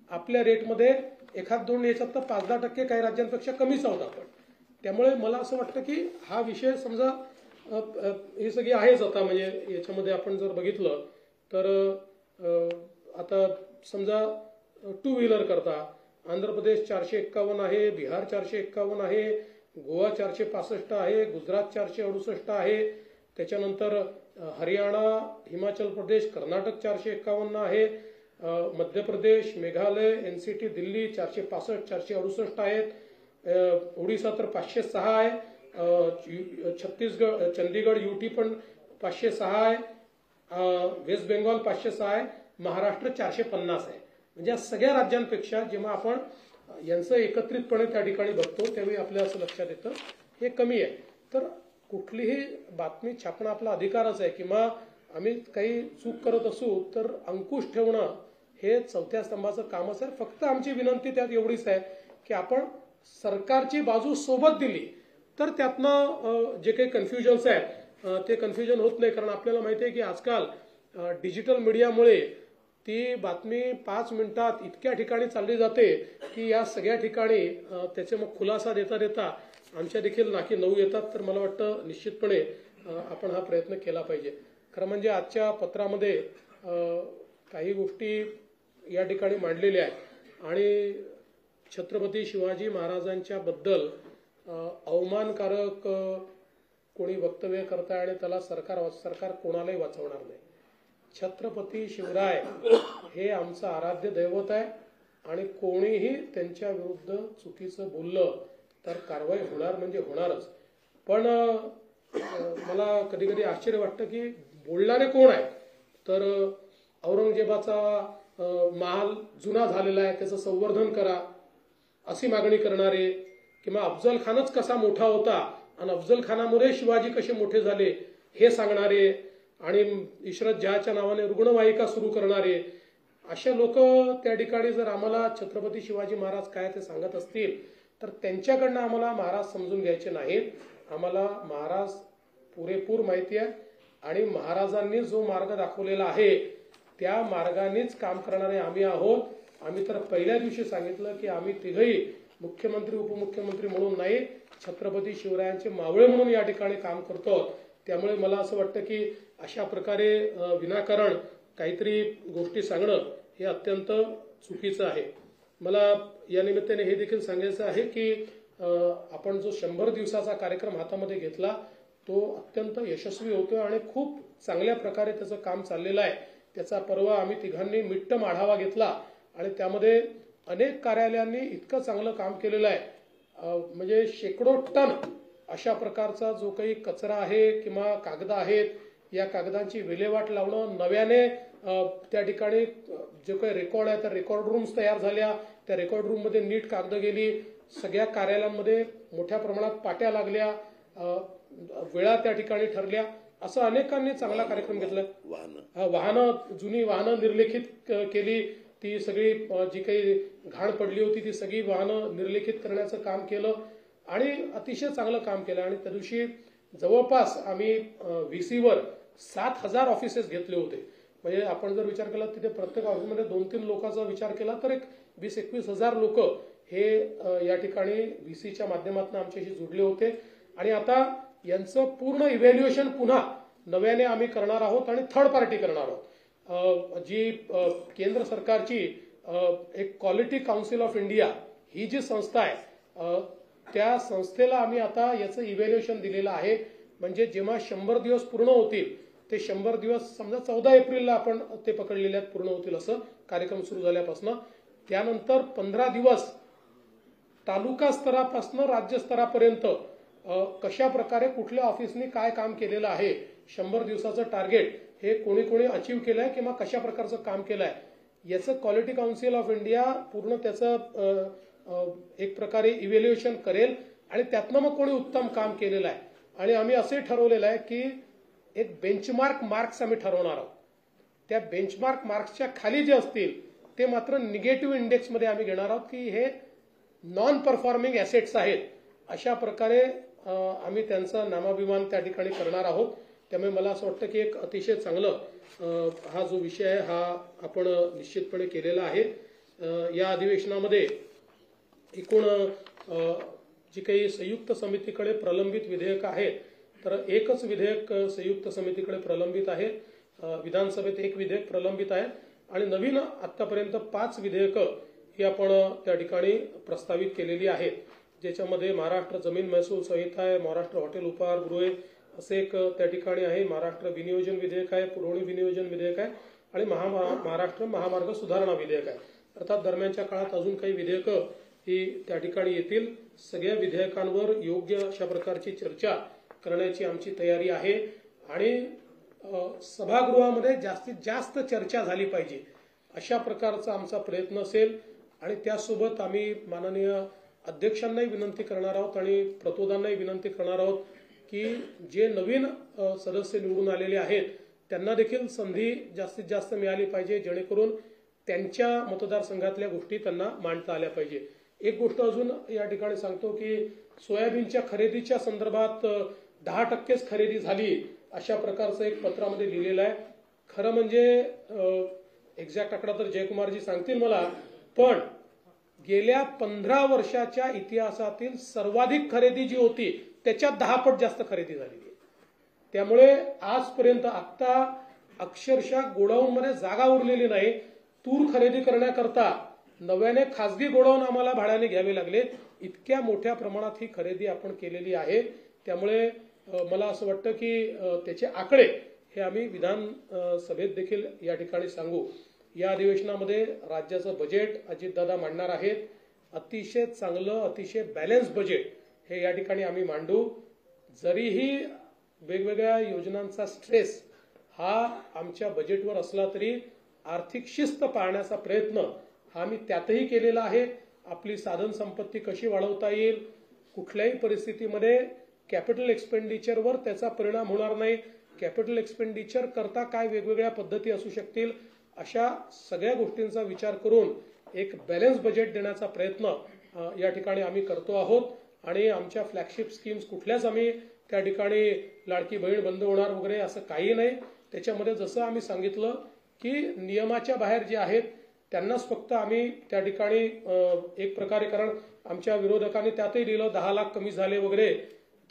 आपल्या रेटमध्ये 1-2 याच्यात तर 5-10% काही राज्यांपेक्षा कमीच आहोत आपण. त्यामुळे मला असं वाटतं की हा विषय समजा हे सगळी आहेच. आता म्हणजे याच्यामध्ये आपण जर बघितलं तर आता समजा 2 व्हीलर करता आंध्र प्रदेश 451 आहे, बिहार 451 आहे, गोवा 465 आहे, गुजरात 468 आहे. त्याच्यानंतर हरियाणा, हिमाचल प्रदेश, कर्नाटक 451 आहे, मध्य प्रदेश, मेघालय, NCT, दिल्ली 465, 468 आहेत, ओडिसा तर 506 आहे, छत्तीसगड, चंदीगड, UT पण 506 आहे, वेस्ट बेंगॉल 506 आहे, महाराष्ट्र 450 आहे. म्हणजे या सगळ्या राज्यांपेक्षा जेव्हा आपण यांचं एकत्रितपणे त्या ठिकाणी बघतो त्यावेळी आपल्या असं लक्षात येतं हे कमी आहे. तर कुठलीही बातमी छापणं आपला अधिकारच आहे, किंवा आम्ही काही चूक करत असू तर अंकुश ठेवणं हे चौथ्या स्तंभाचं कामच आहे. फक्त आमची विनंती त्यात एवढीच आहे की आपण सरकारची बाजू सोबत दिली तर त्यातनं जे काही कन्फ्युजन्स आहेत ते कन्फ्युजन होत नाही. कारण आपल्याला माहिती आहे की आजकाल डिजिटल मीडियामुळे ती बातमी 5 मिनिटात इतक्या ठिकाणी चालली जाते की या सगळ्या ठिकाणी त्याचे मग खुलासा देता देता आमच्या देखील नाकी नऊ येतात. तर मला वाटतं निश्चितपणे आपण हा प्रयत्न केला पाहिजे. खरं म्हणजे आजच्या पत्रामध्ये काही गोष्टी या ठिकाणी मांडलेल्या आहेत आणि छत्रपती शिवाजी महाराजांच्या बद्दल अवमानकारक कोणी वक्तव्य करताय आणि त्याला सरकार कोणालाही वाचवणार नाही. छत्रपती शिवराय हे आमचं आराध्य दैवत आहे आणि कोणीही त्यांच्या विरुद्ध चुकीचं बोललं तर कारवाई होणार म्हणजे होणारच. पण मला कधी कधी आश्चर्य वाटतं की बोलणारे कोण आहे. तर औरंगजेबाचा महाल जुना झालेला आहे त्याचं संवर्धन करा अशी मागणी करणारे, किंवा अफजल खानच कसा मोठा होता आणि अफजल खानामुळे शिवाजी कसे मोठे झाले हे सांगणारे, आणि इशरत जहाच्या नावाने रुग्णवाहिका सुरू करणारे, अशा लोक त्या ठिकाणी जर आम्हाला छत्रपती शिवाजी महाराज काय ते सांगत असतील तर त्यांच्याकडनं आम्हाला महाराज समजून घ्यायचे नाहीत. आम्हाला महाराज पुरेपूर माहिती आहे आणि महाराजांनी जो मार्ग दाखवलेला आहे त्या मार्गानेच काम करणारे आम्ही आहोत. आम्ही तर पहिल्या दिवशी सांगितलं की आम्ही तिघही मुख्यमंत्री उपमुख्यमंत्री म्हणून नाही, छत्रपती शिवरायांचे मावळे म्हणून या ठिकाणी काम करतो. त्यामुळे मला असं वाटतं की अशा प्रकारे विनाकारण काहीतरी गोष्टी सांगणं हे अत्यंत चुकीचं आहे. मला या निमित्ताने हे देखील सांगायचं आहे की आपण जो 100 दिवसाचा कार्यक्रम हातामध्ये घेतला तो अत्यंत यशस्वी होतो आणि खूप चांगल्या प्रकारे त्याचं काम चाललेलं आहे. त्याचा परवा आम्ही तिघांनी मिट्टम आढावा घेतला आणि त्यामध्ये अनेक कार्यालयांनी इतकं चांगलं काम केलेलं आहे. म्हणजे शेकडो टन अशा प्रकारचा जो काही कचरा आहे किंवा कागद आहेत या कागदांची विल्हेवाट लावणं, नव्याने त्या ठिकाणी जे काही रेकॉर्ड आहे त्या रेकॉर्ड रूम्स तयार झाल्या, त्या रेकॉर्ड रूम मध्ये नीट कागद गेली, सगळ्या कार्यालयांमध्ये मोठ्या प्रमाणात पाट्या लागल्या, वेळा त्या ठिकाणी ठरल्या, असं अनेकांनी चांगला कार्यक्रम घेतला. जुनी वाहनं निर्लेखित केली, ती सगळी जी काही घाण पडली होती ती सगळी वाहनं निर्लेखित करण्याचं काम केलं आणि अतिशय चांगलं काम केलं. आणि त्या दिवशी जवळपास आम्ही VCवर 7,000 ऑफिसेस घेतले होते. म्हणजे आपण जर विचार केला तिथे प्रत्येक ऑफिसमध्ये 2-3 लोकांचा विचार केला तर एक 20-21 हजार लोक हे या ठिकाणी VCच्या माध्यमातून आमच्याशी जुडले होते. आणि आता यांचं पूर्ण इव्हॅल्युएशन पुन्हा नव्याने आम्ही करणार आहोत आणि थर्ड पार्टी करणार आहोत. जी केंद्र सरकारची एक क्वालिटी काउन्सिल ऑफ इंडिया ही जी संस्था आहे त्या संस्थेला आम्ही आता याचं इव्हॅल्युएशन दिलेलं आहे. म्हणजे जेव्हा 100 दिवस पूर्ण होतील ते 100 दिवस समजा 14 एप्रिलला आपण ते पकडलेले आहेत पूर्ण होतील असं कार्यक्रम सुरू झाल्यापासून, त्यानंतर 15 दिवस तालुका स्तरापासून राज्य स्तरापर्यंत कशा प्रकारे कुठल्या ऑफिसनी काय काम केलेलं आहे, 100 दिवसाचं टार्गेट हे कोणी कोणी अचीव्ह केलंय किंवा कशा प्रकारचं काम केलंय याचं क्वालिटी काउन्सिल ऑफ इंडिया पूर्ण त्याचं एक प्रकारे इव्हॅल्युएशन करेल आणि त्यातनं मग कोणी उत्तम काम केलेलं आहे. आणि आम्ही असे ठरवलेलं आहे की एक बेंचमार्क मार्क्स आम्ही ठरवणार आहोत. त्या बेंचमार्क मार्क्सच्या खाली जे असतील ते मात्र निगेटिव्ह इंडेक्समध्ये आम्ही घेणार आहोत की हे नॉन परफॉर्मिंग ॲसेट्स आहेत. अशा प्रकारे आम्ही त्यांचा नामाभिमान त्या ठिकाणी करणार आहोत. त्यामुळे मला असं वाटतं की एक अतिशय चांगलं हा जो विषय आहे हा आपण निश्चितपणे केलेला आहे. या अधिवेशनामध्ये एकूण जी काही संयुक्त समितीकडे प्रलंबित विधेयक आहेत तर एकच विधेयक संयुक्त समितीकडे प्रलंबित आहे. विधानसभेत एक विधेयक प्रलंबित आहे आणि नवीन आतापर्यंत 5 विधेयकं ही आपण त्या ठिकाणी प्रस्तावित केलेली आहेत. ज्याच्यामध्ये महाराष्ट्र जमीन महसूल संहिता आहे, महाराष्ट्र हॉटेल उपहारगृहे असे एक त्या ठिकाणी आहे. महाराष्ट्र विनियोजन विधेयक आहे, पुरवणी विनियोजन विधेयक आहे आणि महाराष्ट्र महामार्ग सुधारणा विधेयक आहे. अर्थात दरम्यानच्या काळात अजून काही विधेयकं ही त्या ठिकाणी येतील. सगळ्या विधेयकांवर योग्य अशा प्रकारची चर्चा करण्याची आमची तयारी आहे आणि सभागृहामध्ये जास्तीत जास्त चर्चा झाली पाहिजे अशा प्रकारचा आमचा प्रयत्न असेल. आणि त्यासोबत आम्ही माननीय अध्यक्षांनाही विनंती करणार आहोत आणि प्रतोदांनाही विनंती करणार आहोत की जे नवीन सदस्य निवडून आलेले आहेत त्यांना देखील संधी जास्तीत जास्त मिळाली पाहिजे, जेणेकरून त्यांच्या मतदारसंघातल्या गोष्टी त्यांना मांडता आल्या पाहिजे. एक गोष्ट अजून या ठिकाणी सांगतो की सोयाबीनच्या खरेदीच्या संदर्भात 10%च खरेदी झाली अशा प्रकारचं एक पत्रामध्ये लिहिलेलं आहे. खरं म्हणजे एक्झॅक्ट आकडा तर जयकुमारजी सांगतील मला, पण गेल्या 15 वर्षाच्या इतिहासातील सर्वाधिक खरेदी जी होती त्याच्यात 10 पट जास्त खरेदी झाली. त्यामुळे आजपर्यंत आता अक्षरशः गोडाऊनमध्ये जागा उरलेली नाही. तूर खरेदी करण्याकरता नव्याने खासगी गोडाऊन आम्हाला भाड्याने घ्यावे लागले. इतक्या मोठ्या प्रमाणात ही खरेदी आपण केलेली आहे. त्यामुळे मला असं वाटतं की त्याचे आकडे हे आम्ही विधान सभेत देखील या ठिकाणी सांगू. या अधिवेशनामध्ये राज्याचं बजेट अजितदादा मांडणार आहेत. अतिशय चांगलं, अतिशय बॅलन्स बजेट हे या ठिकाणी आम्ही मांडू. जरीही वेगवेगळ्या योजनांचा स्ट्रेस हा आमच्या बजेटवर असला तरी आर्थिक शिस्त पाळण्याचा प्रयत्न हा आम्ही त्यातही केलेला आहे. आपली साधन संपत्ती कशी वाढवता येईल, कुठल्याही परिस्थितीमध्ये कॅपिटल एक्सपेंडिचरवर त्याचा परिणाम होणार नाही, कॅपिटल एक्सपेंडिचर करता काय वेगवेगळ्या पद्धती असू शकतील, अशा सगळ्या गोष्टींचा विचार करून एक बॅलन्स बजेट देण्याचा प्रयत्न या ठिकाणी आम्ही करतो आहोत. आणि आमच्या फ्लॅगशिप स्कीम्स कुठल्याच आम्ही त्या ठिकाणी लाडकी बहीण बंद होणार वगैरे असं काही नाही. त्याच्यामध्ये जसं आम्ही सांगितलं की नियमाच्या बाहेर जे आहेत त्यांनाच फक्त आम्ही त्या ठिकाणी एक प्रकारे, कारण आमच्या विरोधकांनी त्यातही लिहिलं 10 लाख कमी झाले वगैरे,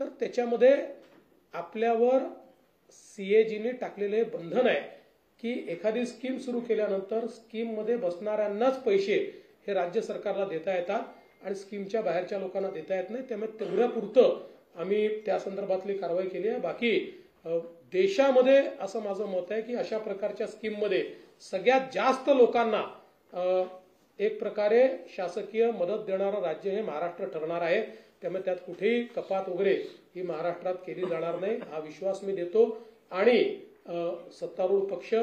तर त्याच्यामध्ये आपल्यावर CAGने टाकलेले बंधन आहे की एखादी स्कीम सुरू केल्यानंतर स्कीममध्ये बसणाऱ्यांनाच पैसे हे राज्य सरकारला देता येतात आणि स्कीमच्या बाहेरच्या लोकांना देता येत नाही. त्यामुळे तेवढ्यापुरतं आम्ही त्या संदर्भातली कारवाई केली आहे. बाकी देशामध्ये असं माझं मत आहे की अशा प्रकारच्या स्कीममध्ये सगळ्यात जास्त लोकांना एक प्रकारे शासकीय मदत देणारं राज्य हे महाराष्ट्र ठरणार आहे. त्यामुळे त्यात कुठेही कपात वगैरे ही महाराष्ट्रात केली जाणार नाही हा विश्वास मी देतो. आणि सत्तारूढ पक्ष,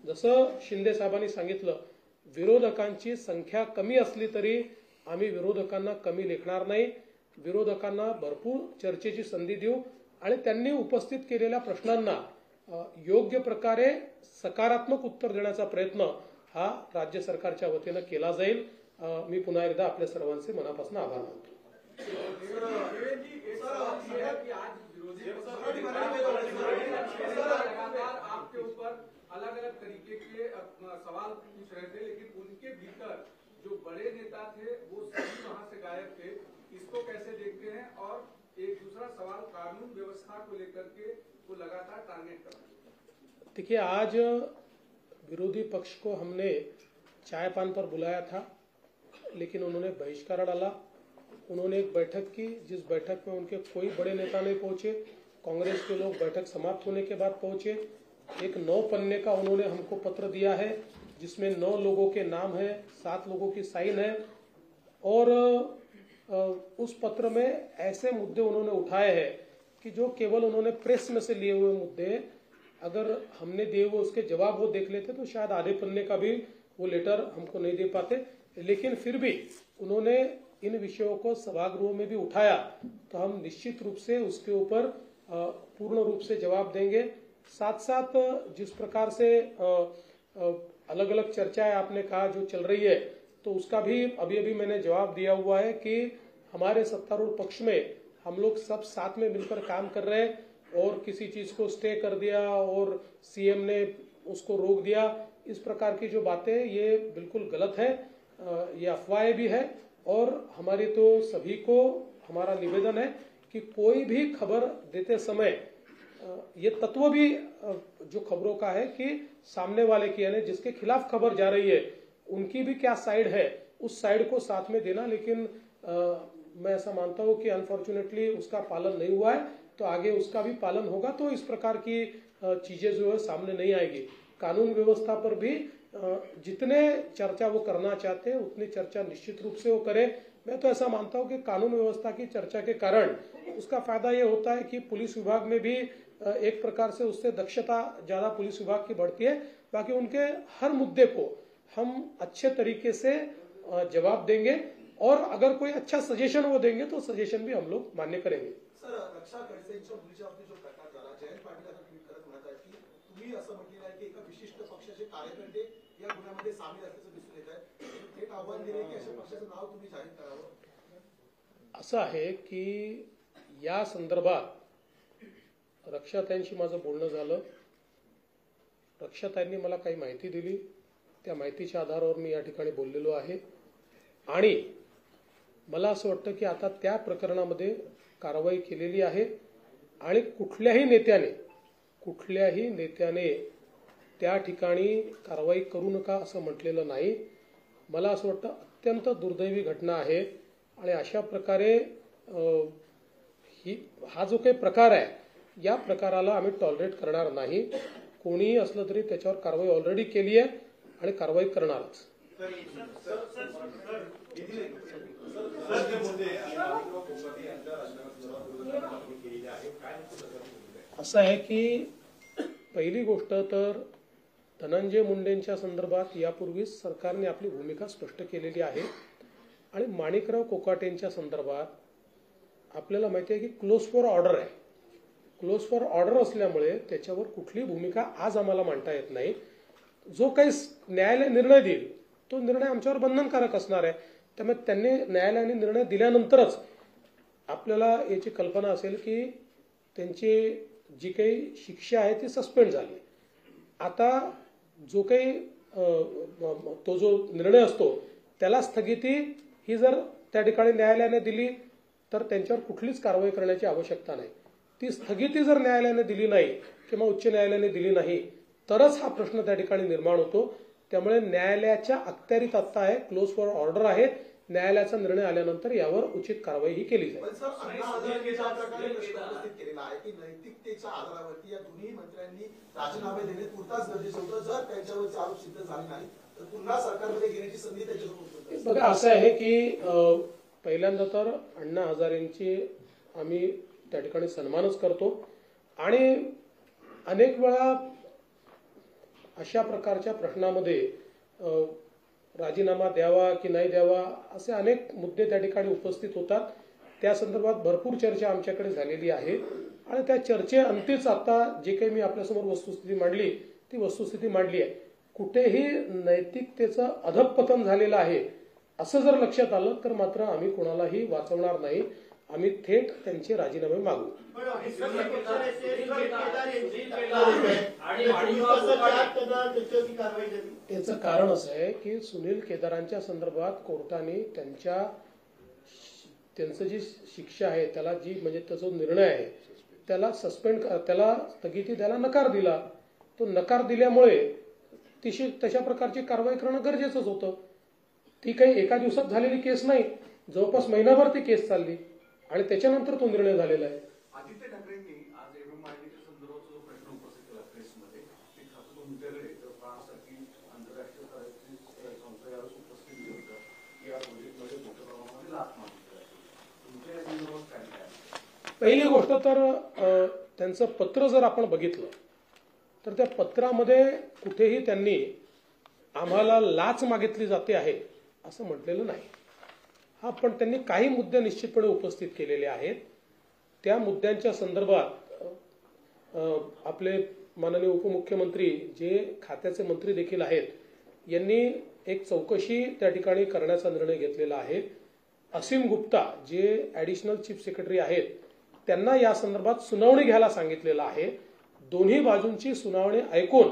जसं शिंदे साहेबांनी सांगितलं, विरोधकांची संख्या कमी असली तरी आम्ही विरोधकांना कमी लेखणार नाही. विरोधकांना भरपूर चर्चेची संधी देऊ आणि त्यांनी उपस्थित केलेल्या प्रश्नांना योग्य प्रकारे सकारात्मक उत्तर देण्याचा प्रयत्न हा राज्य सरकारच्या वतीनं केला जाईल. मी पुन्हा एकदा आपल्या सर्वांचे मनापासून आभार मानतो. आपके ऊपर अलग अलग तरीके के सवाल पूछ रहे थे, लेकिन उनके भीतर जो बड़े नेता थे वो सभी वहां से गायब थे. इसको कैसे देखते हैं? और एक दूसरा सवाल कानून व्यवस्था को लेकर के वो लगातार टारगेट कर रहे हैं. देखिए, आज विरोधी पक्ष को हमने चाय पान पर बुलाया था, लेकिन उन्होंने बहिष्कार डाला. उन्होंने एक बैठक की जिस बैठक में उनके कोई बड़े नेता नहीं पहुंचे. कांग्रेस के लोग बैठक समाप्त होने के बाद पहुंचे. एक 9 पन्ने का उन्होंने हमको पत्र दिया है जिसमें 9 लोगों के नाम है, 7 लोगों की साइन है. और उस पत्र में ऐसे मुद्दे उन्होंने उठाए हैं कि जो केवल उन्होंने प्रेस में से लिए हुए मुद्दे, अगर हमने दिए हुए उसके जवाब वो देख लेते तो शायद आधे पन्ने का भी वो लेटर हमको नहीं दे पाते. लेकिन फिर भी उन्होंने इन विषयों को सभागृह में भी उठाया, तो हम निश्चित रूप से उसके ऊपर पूर्ण रूप से जवाब देंगे. साथ साथ जिस प्रकार से अलग अलग चर्चाएं आपने कहा जो चल रही है, तो उसका भी अभी अभी मैंने जवाब दिया हुआ है कि हमारे सत्तारूढ़ पक्ष में हम लोग सब साथ में मिलकर काम कर रहे हैं. और किसी चीज को स्टे कर दिया और CM ने उसको रोक दिया, इस प्रकार की जो बातें ये बिल्कुल गलत है. ये अफवाहें भी है. और हमारी तो सभी को हमारा निवेदन है कि कोई भी खबर देते समय ये तत्व भी जो खबरों का है कि सामने वाले की, यानी जिसके खिलाफ खबर जा रही है, उनकी भी क्या साइड है, उस साइड को साथ में देना. लेकिन मैं ऐसा मानता हूं कि अनफॉर्चुनेटली उसका पालन नहीं हुआ है. तो आगे उसका भी पालन होगा, तो इस प्रकार की चीजें जो है सामने नहीं आएगी। कानून व्यवस्था पर भी जितने चर्चा वो करना चाहते हैं उतनी चर्चा निश्चित रूप से वो करे। मैं तो ऐसा मानता हूं कि कानून व्यवस्था की चर्चा के कारण उसका फायदा ये होता है कि पुलिस विभाग में भी एक प्रकार से उससे दक्षता ज्यादा पुलिस विभाग की बढ़ती है। बाकी उनके हर मुद्दे को हम अच्छे तरीके से जवाब देंगे और अगर कोई अच्छा सजेशन वो देंगे तो सजेशन भी हम लोग मान्य करेंगे। सर, रक्षा खडसेंच्या मुलीच्या बाबतीत जो प्रकार झाला, जयंत पाटील आता ट्विट करत म्हणत आहेत की तुम्ही असं म्हटलेलं आहे की एका विशिष्ट पक्षाचे कार्यकर्ते या गुन्ह्यामध्ये सामील असल्याचं दिसून येत आहे। थेट आव्हान दिले की अशा पक्षाचं नाव तुम्ही जाहीर करावं। असं आहे की या संदर्भात रक्षाताईंशी माझं बोलणं झालं। रक्षाताईंनी मला काही माहिती दिली, त्या माहितीच्या आधारावर मी या ठिकाणी बोललेलो आहे आणि मला असं वाटतं की आता त्या प्रकरणामध्ये कारवाई केलेली आहे आणि कुठल्याही नेत्याने त्या ठिकाणी कारवाई करू नका असं म्हटलेलं नाही। मला असं वाटतं अत्यंत दुर्दैवी घटना आहे आणि अशा प्रकारे हा जो काही प्रकार आहे या प्रकाराला आम्ही टॉलरेट करणार नाही। कोणीही असलं तरी त्याच्यावर कारवाई ऑलरेडी केली आहे आणि कारवाई करणारच। असं आहे की पहिली गोष्ट तर धनंजय मुंडेंच्या संदर्भात यापूर्वीच सरकारने आपली भूमिका स्पष्ट केलेली आहे आणि माणिकराव कोकाटेंच्या संदर्भात आपल्याला माहिती आहे की क्लोज फॉर ऑर्डर आहे। क्लोज फॉर ऑर्डर असल्यामुळे त्याच्यावर कुठलीही भूमिका आज आम्हाला मांडता येत नाही। जो काही न्यायालय निर्णय देईल तो निर्णय आमच्यावर बंधनकारक असणार आहे। त्यामुळे त्यांनी न्यायालयाने निर्णय दिल्यानंतरच आपल्याला याची कल्पना असेल की त्यांची जी काही शिक्षा आहे ती सस्पेंड झाली। आता जो काही तो जो निर्णय असतो त्याला स्थगिती ही जर त्या ठिकाणी न्यायालयाने दिली तर त्यांच्यावर कुठलीच कारवाई करण्याची आवश्यकता नाही। ती स्थगिती जर न्यायालयाने दिली नाही किंवा उच्च न्यायालयाने दिली नाही तरच हा प्रश्न त्या ठिकाणी निर्माण होतो। त्यामुळे न्यायालयाच्या अखत्यारीत आता आहे, क्लोज फॉर ऑर्डर आहे। न्यायालयाचा निर्णय आल्यानंतर यावर उचित कारवाई ही केली जाईल। पण सर, अण्णा हजारे ज्या प्रकारे प्रश्न उपस्थित केलेला आहे की नैतिकतेच्या आधारावरती या दोन्ही मंत्र्यांनी राजीनामे देणे पुरताच गरजेचं होतं। जर त्यांच्यावरचे आरोप सिद्ध झाले नाही तर पुन्हा सरकारमध्ये घेण्याची संधी त्यांच्यासमोर होती। बघा, असं आहे की पहिल्यांदा तर अण्णा हजारेंची आम्ही त्या ठिकाणी सन्मानच करतो आणि अनेक वेळा अशा प्रकारच्या प्रश्नामध्ये राजीनामा द्यावा की नाही द्यावा असे अनेक मुद्दे त्या ठिकाणी उपस्थित होतात। त्या संदर्भात भरपूर चर्चा आमच्याकडे झालेली आहे आणि त्या चर्चेअंतीच आता जे काही मी आपल्यासमोर वस्तुस्थिती मांडली ती वस्तुस्थिती मांडली आहे। कुठेही नैतिकतेचं अधःपतन झालेलं आहे असं जर लक्षात आलं तर मात्र आम्ही कोणालाही वाचवणार नाही। आम्ही थेट त्यांचे राजीनामे मागू। याचं कारण असं आहे की सुनील केदारांच्या संदर्भात कोर्टाने त्यांचं जी शिक्षा आहे त्याला जी म्हणजे त्याचा निर्णय आहे त्याला त्याला स्थगिती द्यायला नकार दिला। तो नकार दिल्यामुळे तशा प्रकारची कारवाई करणं गरजेचंच होतं। ती काही एका दिवसात झालेली केस नाही, जवळपास महिनाभर ती केस चालली आणि त्याच्यानंतर तो निर्णय झालेला आहे। आदित्य ठाकरेंनी आज एमएमआरडीच्या संदर्भात जो प्रश्न उपस्थित केला प्रेसमध्ये ते खास तुमच्याकडे तर फ्रान्ससारखी आंतरराष्ट्रीय स्तराची संस्था यावेळेस उपस्थित होतं की या प्रोजेक्टमध्ये मोठ्या प्रमाणामध्ये लाच मागितली आहे। तुमच्या या संदर्भात काय आहे? पहिली गोष्ट तर त्यांचं पत्र जर आपण बघितलं तर त्या पत्रामध्ये कुठेही त्यांनी आम्हाला लाच मागितली जाते आहे असं म्हटलेलं नाही। हा, पण त्यांनी काही मुद्दे निश्चितपणे उपस्थित केलेले आहेत। त्या मुद्द्यांच्या संदर्भात आपले माननीय उपमुख्यमंत्री जे खात्याचे मंत्री देखील आहेत यांनी एक चौकशी त्या ठिकाणी करण्याचा निर्णय घेतलेला आहे। असीम गुप्ता जे ॲडिशनल चीफ सेक्रेटरी आहेत त्यांना या संदर्भात सुनावणी घ्यायला सांगितलेलं आहे। दोन्ही बाजूंची सुनावणी ऐकून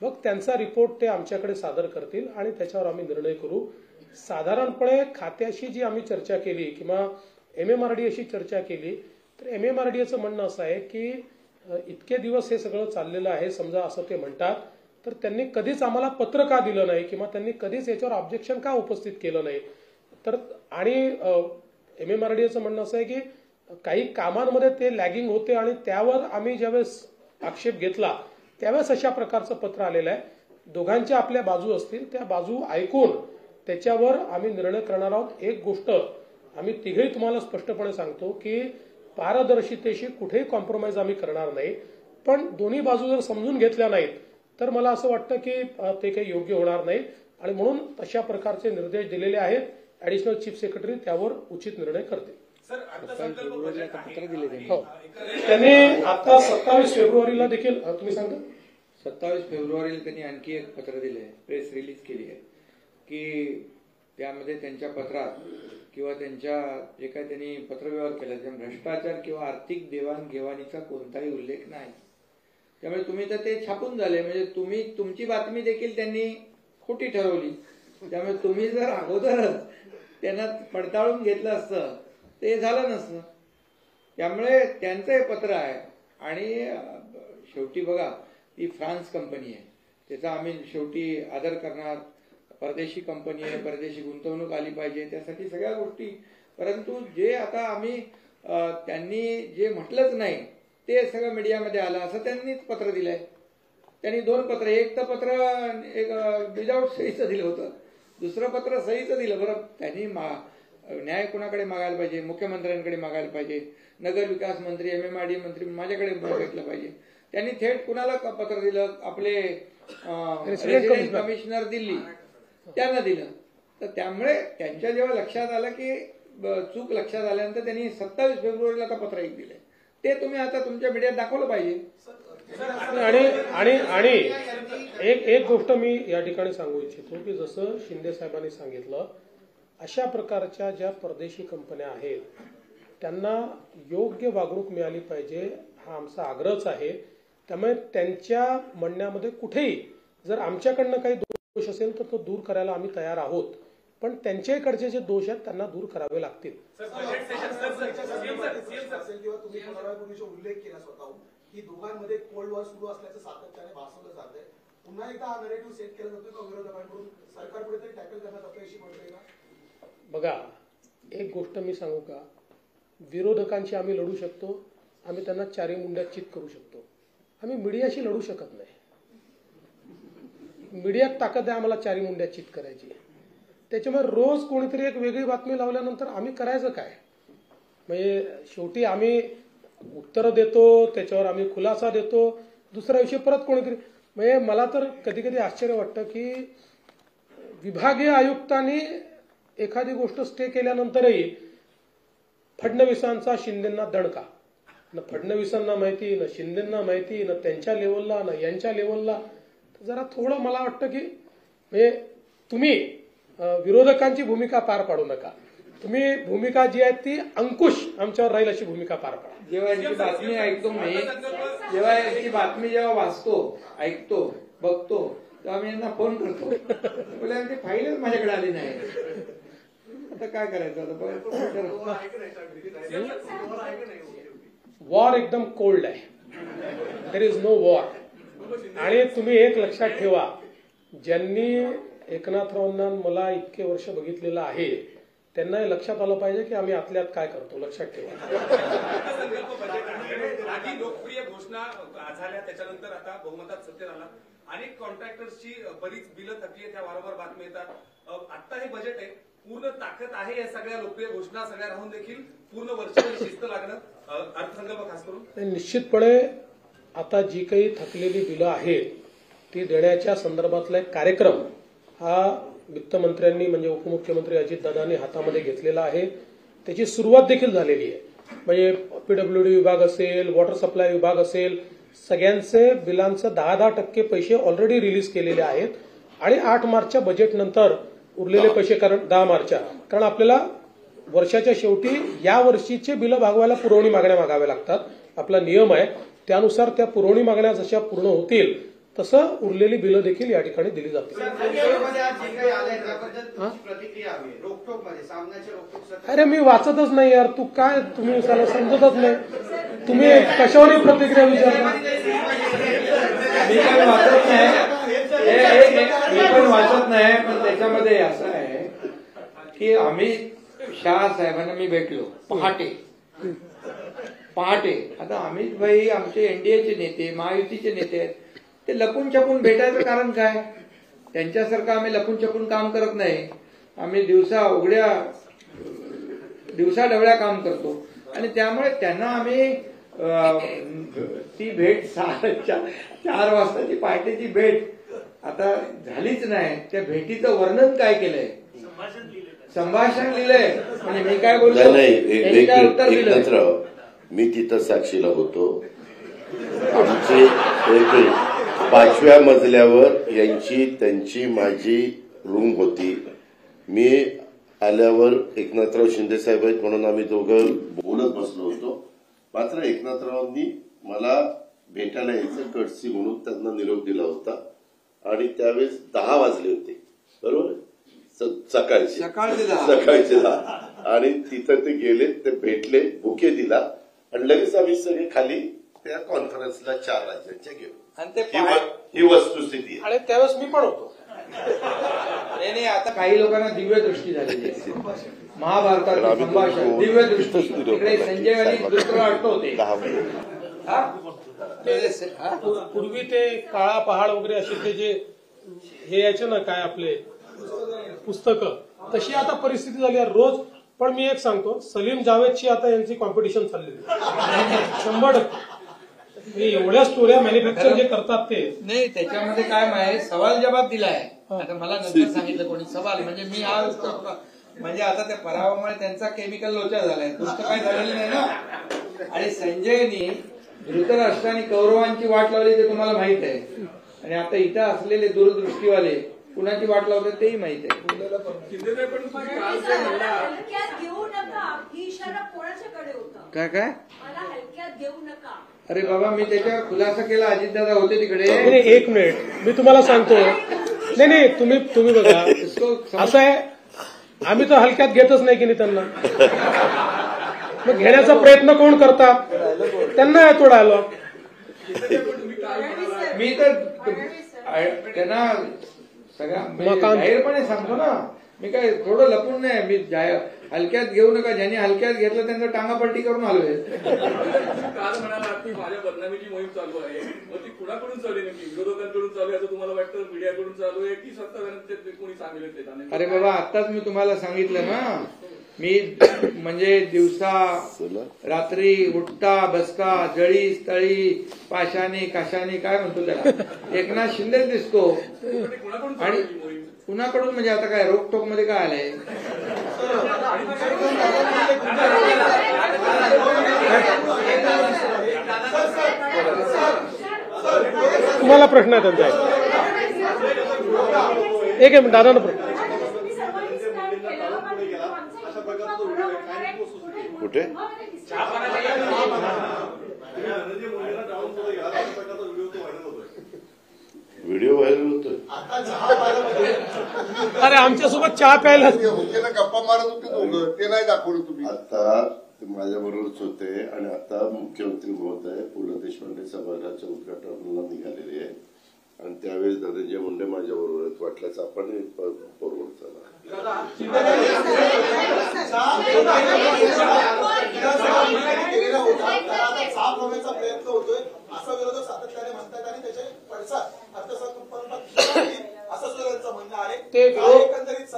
मग त्यांचा रिपोर्ट ते आमच्याकडे सादर करतील आणि त्याच्यावर आम्ही निर्णय करू। साधारणपणे खात्याशी जी आम्ही चर्चा केली किंवा एमएमआरडी अशी चर्चा केली तर एमएमआरडीचं म्हणणं असं आहे की इतके दिवस हे सगळं चाललेलं आहे, समजा असं ते म्हणतात, तर त्यांनी कधीच आम्हाला पत्र का दिलं नाही किंवा त्यांनी कधीच याच्यावर ऑब्जेक्शन का उपस्थित केलं नाही। तर आणि एमएमआरडीचं म्हणणं असं आहे की काही कामांमध्ये ते लॅगिंग होते आणि त्यावर आम्ही ज्यावेळेस आक्षेप घेतला त्यावेळेस अशा प्रकारचं पत्र आलेलं आहे. दोघांच्या आपल्या बाजू असतील त्या बाजू ऐकून त्याच्यावर आम्ही निर्णय करणार आहोत. एक गोष्ट आम्ही तिघेही तुम्हाला स्पष्टपणे सांगतो की पारदर्शितेशी कुठेही कॉम्प्रोमाइज आम्ही करणार नाही, पण दोन्ही बाजू जर समजून घेतल्या नाहीत तर मला असं वाटतं की ते काही योग्य होणार नाही आणि म्हणून तशा प्रकारचे निर्देश दिलेले आहेत. ऍडिशनल चीफ सेक्रेटरी त्यावर उचित निर्णय करतील. पत्र दिले त्यांनी. हो, त्यांनी आता 27 फेब्रुवारीला देखील तुम्ही सांगा 27 फेब्रुवारीला त्यांनी आणखी एक पत्र दिले, प्रेस रिलीज केली आहे की त्यामध्ये त्यांच्या पत्रात किंवा त्यांच्या जे काही त्यांनी पत्रव्यवहार केला त्या भ्रष्टाचार किंवा आर्थिक देवाणघेवाणीचा कोणताही उल्लेख नाही. त्यामुळे तुम्ही तर ते छापून झाले, म्हणजे तुमची बातमी देखील त्यांनी खोटी ठरवली. त्यामुळे तुम्ही जर अगोदरच त्यांना पडताळून घेतलं असतं ते झालं नसतं. त्यामुळे त्यांचं हे पत्र आहे आणि शेवटी बघा ती फ्रान्स कंपनी आहे, त्याचा आम्ही शेवटी आदर करणार. परदेशी कंपनी आहे, परदेशी गुंतवणूक आली पाहिजे त्यासाठी सगळ्या गोष्टी. परंतु जे आता आम्ही त्यांनी जे म्हटलंच नाही ते सगळं मीडियामध्ये आलं असं त्यांनीच पत्र दिलंय. त्यांनी 2 पत्र, एक तर पत्र एक विदाऊट सहीचं दिलं होतं, दुसरं पत्र सहीचं दिलं. बरं त्यांनी न्याय कुणाकडे मागायला पाहिजे? मुख्यमंत्र्यांकडे मागायला पाहिजे, नगर विकास मंत्री MMRD मंत्री माझ्याकडे मागितलं पाहिजे. त्यांनी थेट कुणाला पत्र दिलं? आपले रेसिडेंट कमिशनर दिल्ली त्यांना दिलं. तर त्यामुळे त्यांच्या जेव्हा लक्षात आलं की चूक लक्षात आल्यानंतर त्यांनी 27 फेब्रुवारीला आता पत्र एक दिलंय. ते तुम्ही आता तुमच्या मीडियात दाखवलं पाहिजे. आणि एक गोष्ट मी या ठिकाणी सांगू इच्छितो की जसं शिंदे साहेबांनी सांगितलं अशा प्रकारच्या ज्या परदेशी कंपन्या आहेत त्यांना योग्य वागणूक मिळाली पाहिजे हा आमचा आग्रहच आहे. त्यामुळे त्यांच्या म्हणण्यामध्ये कुठेही जर आमच्याकडनं काही दोष असेल तर तो दूर करायला आम्ही तयार आहोत, पण त्यांच्याकडचे जे दोष आहेत त्यांना दूर करावे लागतील. किंवा तुम्ही पुनरावृत्तीचा उल्लेख केला स्वतःहून की दोघांमध्ये कोल्ड वॉर सुरू असल्याचं सातत्याने भासवलं जात आहे. पुन्हा एकदा हा नरेटिव्ह सेट केला जातोय का विरोधकांकडून? सरकार पुढे तरी टॅकल करण्यात अपयशी पडतंय का? बघा एक गोष्ट मी सांगू का, विरोधकांशी आम्ही लढू शकतो, आम्ही त्यांना चारी मुंड्यात चित करू शकतो. आम्ही मीडियाशी लढू शकत नाही. मीडियात ताकद आहे आम्हाला चारी मुंड्यात चित करायची. त्याच्यामुळे रोज कोणीतरी एक वेगळी बातमी लावल्यानंतर आम्ही करायचं काय? म्हणजे शेवटी आम्ही उत्तर देतो, त्याच्यावर आम्ही खुलासा देतो, दुसऱ्या विषयी परत कोणीतरी. म्हणजे मला तर कधी कधी आश्चर्य वाटतं की विभागीय आयुक्तांनी एखादी गोष्ट स्टे केल्यानंतरही फडणवीसांचा शिंदेंना दणका. न फडणवीसांना माहिती, न शिंदेंना माहिती, न त्यांच्या लेवलला न यांच्या लेवलला. जरा थोडं मला वाटतं की म्हणजे तुम्ही विरोधकांची भूमिका पार पाडू नका. तुम्ही भूमिका जी आहे ती अंकुश आमच्यावर राहील अशी भूमिका पार पाडा. जेव्हा यांची बातमी ऐकतो मी, जेव्हा यांची बातमी जेव्हा वाचतो, ऐकतो, बघतो तेव्हा मी यांना फोन करतो, बोला यांची फाईलच माझ्याकडे आली नाही. आता काय करायचं? आता वॉर एकदम कोल्ड आहे. There is no war. आणि तुम्ही एक लक्षात ठेवा, ज्यांनी एकनाथरावांना मला इतके वर्ष बघितलेलं आहे त्यांना हे लक्षात आलं पाहिजे की आम्ही आतल्यात काय करतो. लक्षात ठेवा. आधी लोकप्रिय घोषणा झाल्या, त्याच्यानंतर आता बहुमतात सत्तेत आला. अनेक कॉन्ट्रॅक्टर्सची बरीच बिलं थकली, त्या वारंवार बातम्या येतात. आता हे बजेट आहे, पूर्ण ताकद आहे या सगळ्या लोकप्रिय घोषणा सगळ्या राहून देखील पूर्ण वर्षभर शिस्त लागणं, अर्थसंकल्प खास करून. निश्चितपणे आता जी काही थकलेली बिलं आहेत ती देण्याच्या संदर्भातला एक कार्यक्रम हा वित्तमंत्र्यांनी म्हणजे उपमुख्यमंत्री अजितदादांनी हातामध्ये घेतलेला आहे. त्याची सुरुवात देखील झालेली आहे. म्हणजे PWD विभाग असेल, वॉटर सप्लाय विभाग असेल, सगळ्यांचे बिलांचं 10% पैसे ऑलरेडी रिलीज केलेले आहेत. आणि 8 मार्चच्या बजेटनंतर उरलेले पैसे, कारण 10 मार्चच्या, कारण आपल्याला वर्षाच्या शेवटी या वर्षीचे बिलं भागवायला पुरवणी मागण्या मागाव्या लागतात. आपला नियम आहे. त्यानुसार त्या पुरवणी मागण्या जशा पूर्ण होतील तसं उरलेली बिलं देखील या ठिकाणी दिली जातील. अरे मी वाचतच नाही यार. तू काय, तुम्ही त्याला समजतच नाही. तुम्ही कशावर प्रतिक्रिया विचारता? मी पण वाचत नाही, मी पण वाचत नाही. पण त्याच्यामध्ये असं आहे की आम्ही शहा साहेबांना मी भेटलो पहाटे पहाटे आता अमित भाई आमचे एनडीएचे नेते, महायुतीचे नेते आहेत, ते लपून छपून भेटायचं कारण काय? त्यांच्यासारखं आम्ही लपून छपून काम करत नाही. आम्ही दिवसा डवळ्या काम करतो आणि त्यामुळे त्यांना आम्ही ती भेट 4 वाजताची पहाटेची भेट आता झालीच नाही. त्या भेटीचं वर्णन काय केलंय? संभाषण लिहिलंय. म्हणजे मी काय बोलतो त्यांनी काय उत्तर दिलं? मी तिथं साक्षीला होतो. आमची 5व्या मजल्यावर त्यांची माझी रूम होती. मी आल्यावर एकनाथराव शिंदे साहेब आहेत म्हणून आम्ही दोघं बोलत बसलो होतो. मात्र एकनाथरावांनी मला भेटायला यायचं कर्टसी म्हणून त्यांना निरोप दिला होता आणि त्यावेळेस 10 वाजले होते, बरोबर? सकाळचे 10 आणि तिथं ते गेले, ते भेटले, बुके दिला आणि लगेच आम्ही सगळे खाली त्या कॉन्फरन्सला 4 राज्यांच्या गेलो. ही वस्तुस्थिती आहे. आणि त्यावेळेस मी पण होतो. नाही, आता काही लोकांना दिव्य दृष्टी झालेली आहे. महाभारताचं संभाषण दिव्य दृष्टी. तिकडे संजय आणि धृतराष्ट्र होते. पूर्वी ते काळा पहाड वगैरे असे ते जे हे यायचे ना काय आपले पुस्तकं, तशी आता परिस्थिती झाली आहे रोज. पण मी एक सांगतो, सलीम जावेदची आता यांची कॉम्पिटिशन चाललेली 100%. मी एवढ्या स्टोऱ्या मॅन्युफॅक्चर जे करतात ते नाही. त्याच्यामध्ये काय आहे, सवाल जबाब दिलाय. आता मला नंतर सांगितलं कोणी सवाल, म्हणजे मी म्हणजे आता त्या पराभवामुळे त्यांचा केमिकल लोचा झालाय, दुसरं काय झालेलं नाही ना. आणि संजयनी धृतराष्ट्र आणि कौरवांची वाट लावली ते तुम्हाला माहित आहे. आणि आता इथं असलेले दूरदृष्टीवाले कुणाची वाट लावतात तेही माहित आहे. काय काय अरे बाबा, मी त्याच्यावर खुलासा केला. अजितदादा होते तिकडे. 1 मिनिट मी तुम्हाला सांगतो. नाही तुम्ही बघा, असं आहे, आम्ही तर हलक्यात घेतच नाही की नाही त्यांना. मग घेण्याचा प्रयत्न कोण करतात? त्यांना येतो डायलॉग. मी तर त्यांना सगळ्या जाहीरपणे सांगतो ना. मी काय थोडं लपून नाही. मी हलक्यात घेऊ नका. ज्यांनी हलक्यात घेतलं त्यांचं टांगापलटी करून आलोय. काल म्हणाला की माझ्या बदनामीची मोहीम चालू आहे, मग ती कुणाकडून चालू आहे? नेमकी विरोधकांकडून चालू आहे असं तुम्हाला वाटतं? मीडियाकडून चालू आहे की सत्ताधाऱ्यांचे कोणी सांगितलं? अरे बाबा, आताच मी तुम्हाला सांगितलं ना. मी म्हणजे दिवसा रात्री उठता बसता जळी स्थळी पाशाने काशाने काय म्हणतो त्याला एकनाथ शिंदे दिसतो. आणि कुणाकडून म्हणजे आता काय रोकटोक मध्ये काय आलंय? तुम्हाला प्रश्न आहे त्यांचा. एक मिनिट दादांना प्रश्न. कुठे व्हिडिओ व्हायरल होतोय? अरे आमच्यासोबत चहा प्यायला गप्पा मारत होते दोघं, ते नाही दाखवलं तुम्ही. आता ते माझ्याबरोबरच होते आणि आता मुख्यमंत्री महोदय पु ल देशपांडे सभागृहाच्या उद्घाटनाला निघालेले आहे आणि त्यावेळेस धनंजय मुंडे माझ्याबरोबर आहेत. वाटल्यास आपण बरोबर चला. प्रयत्न होतोय असं विरोधक सातत्याने म्हणतात आणि त्याचे पडसाद असं सुद्धा त्यांचं म्हणणं आहे.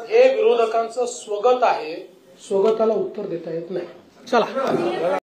हे विरोधकांचं स्वगत आहे. स्वगताला उत्तर देता येत नाही. चला.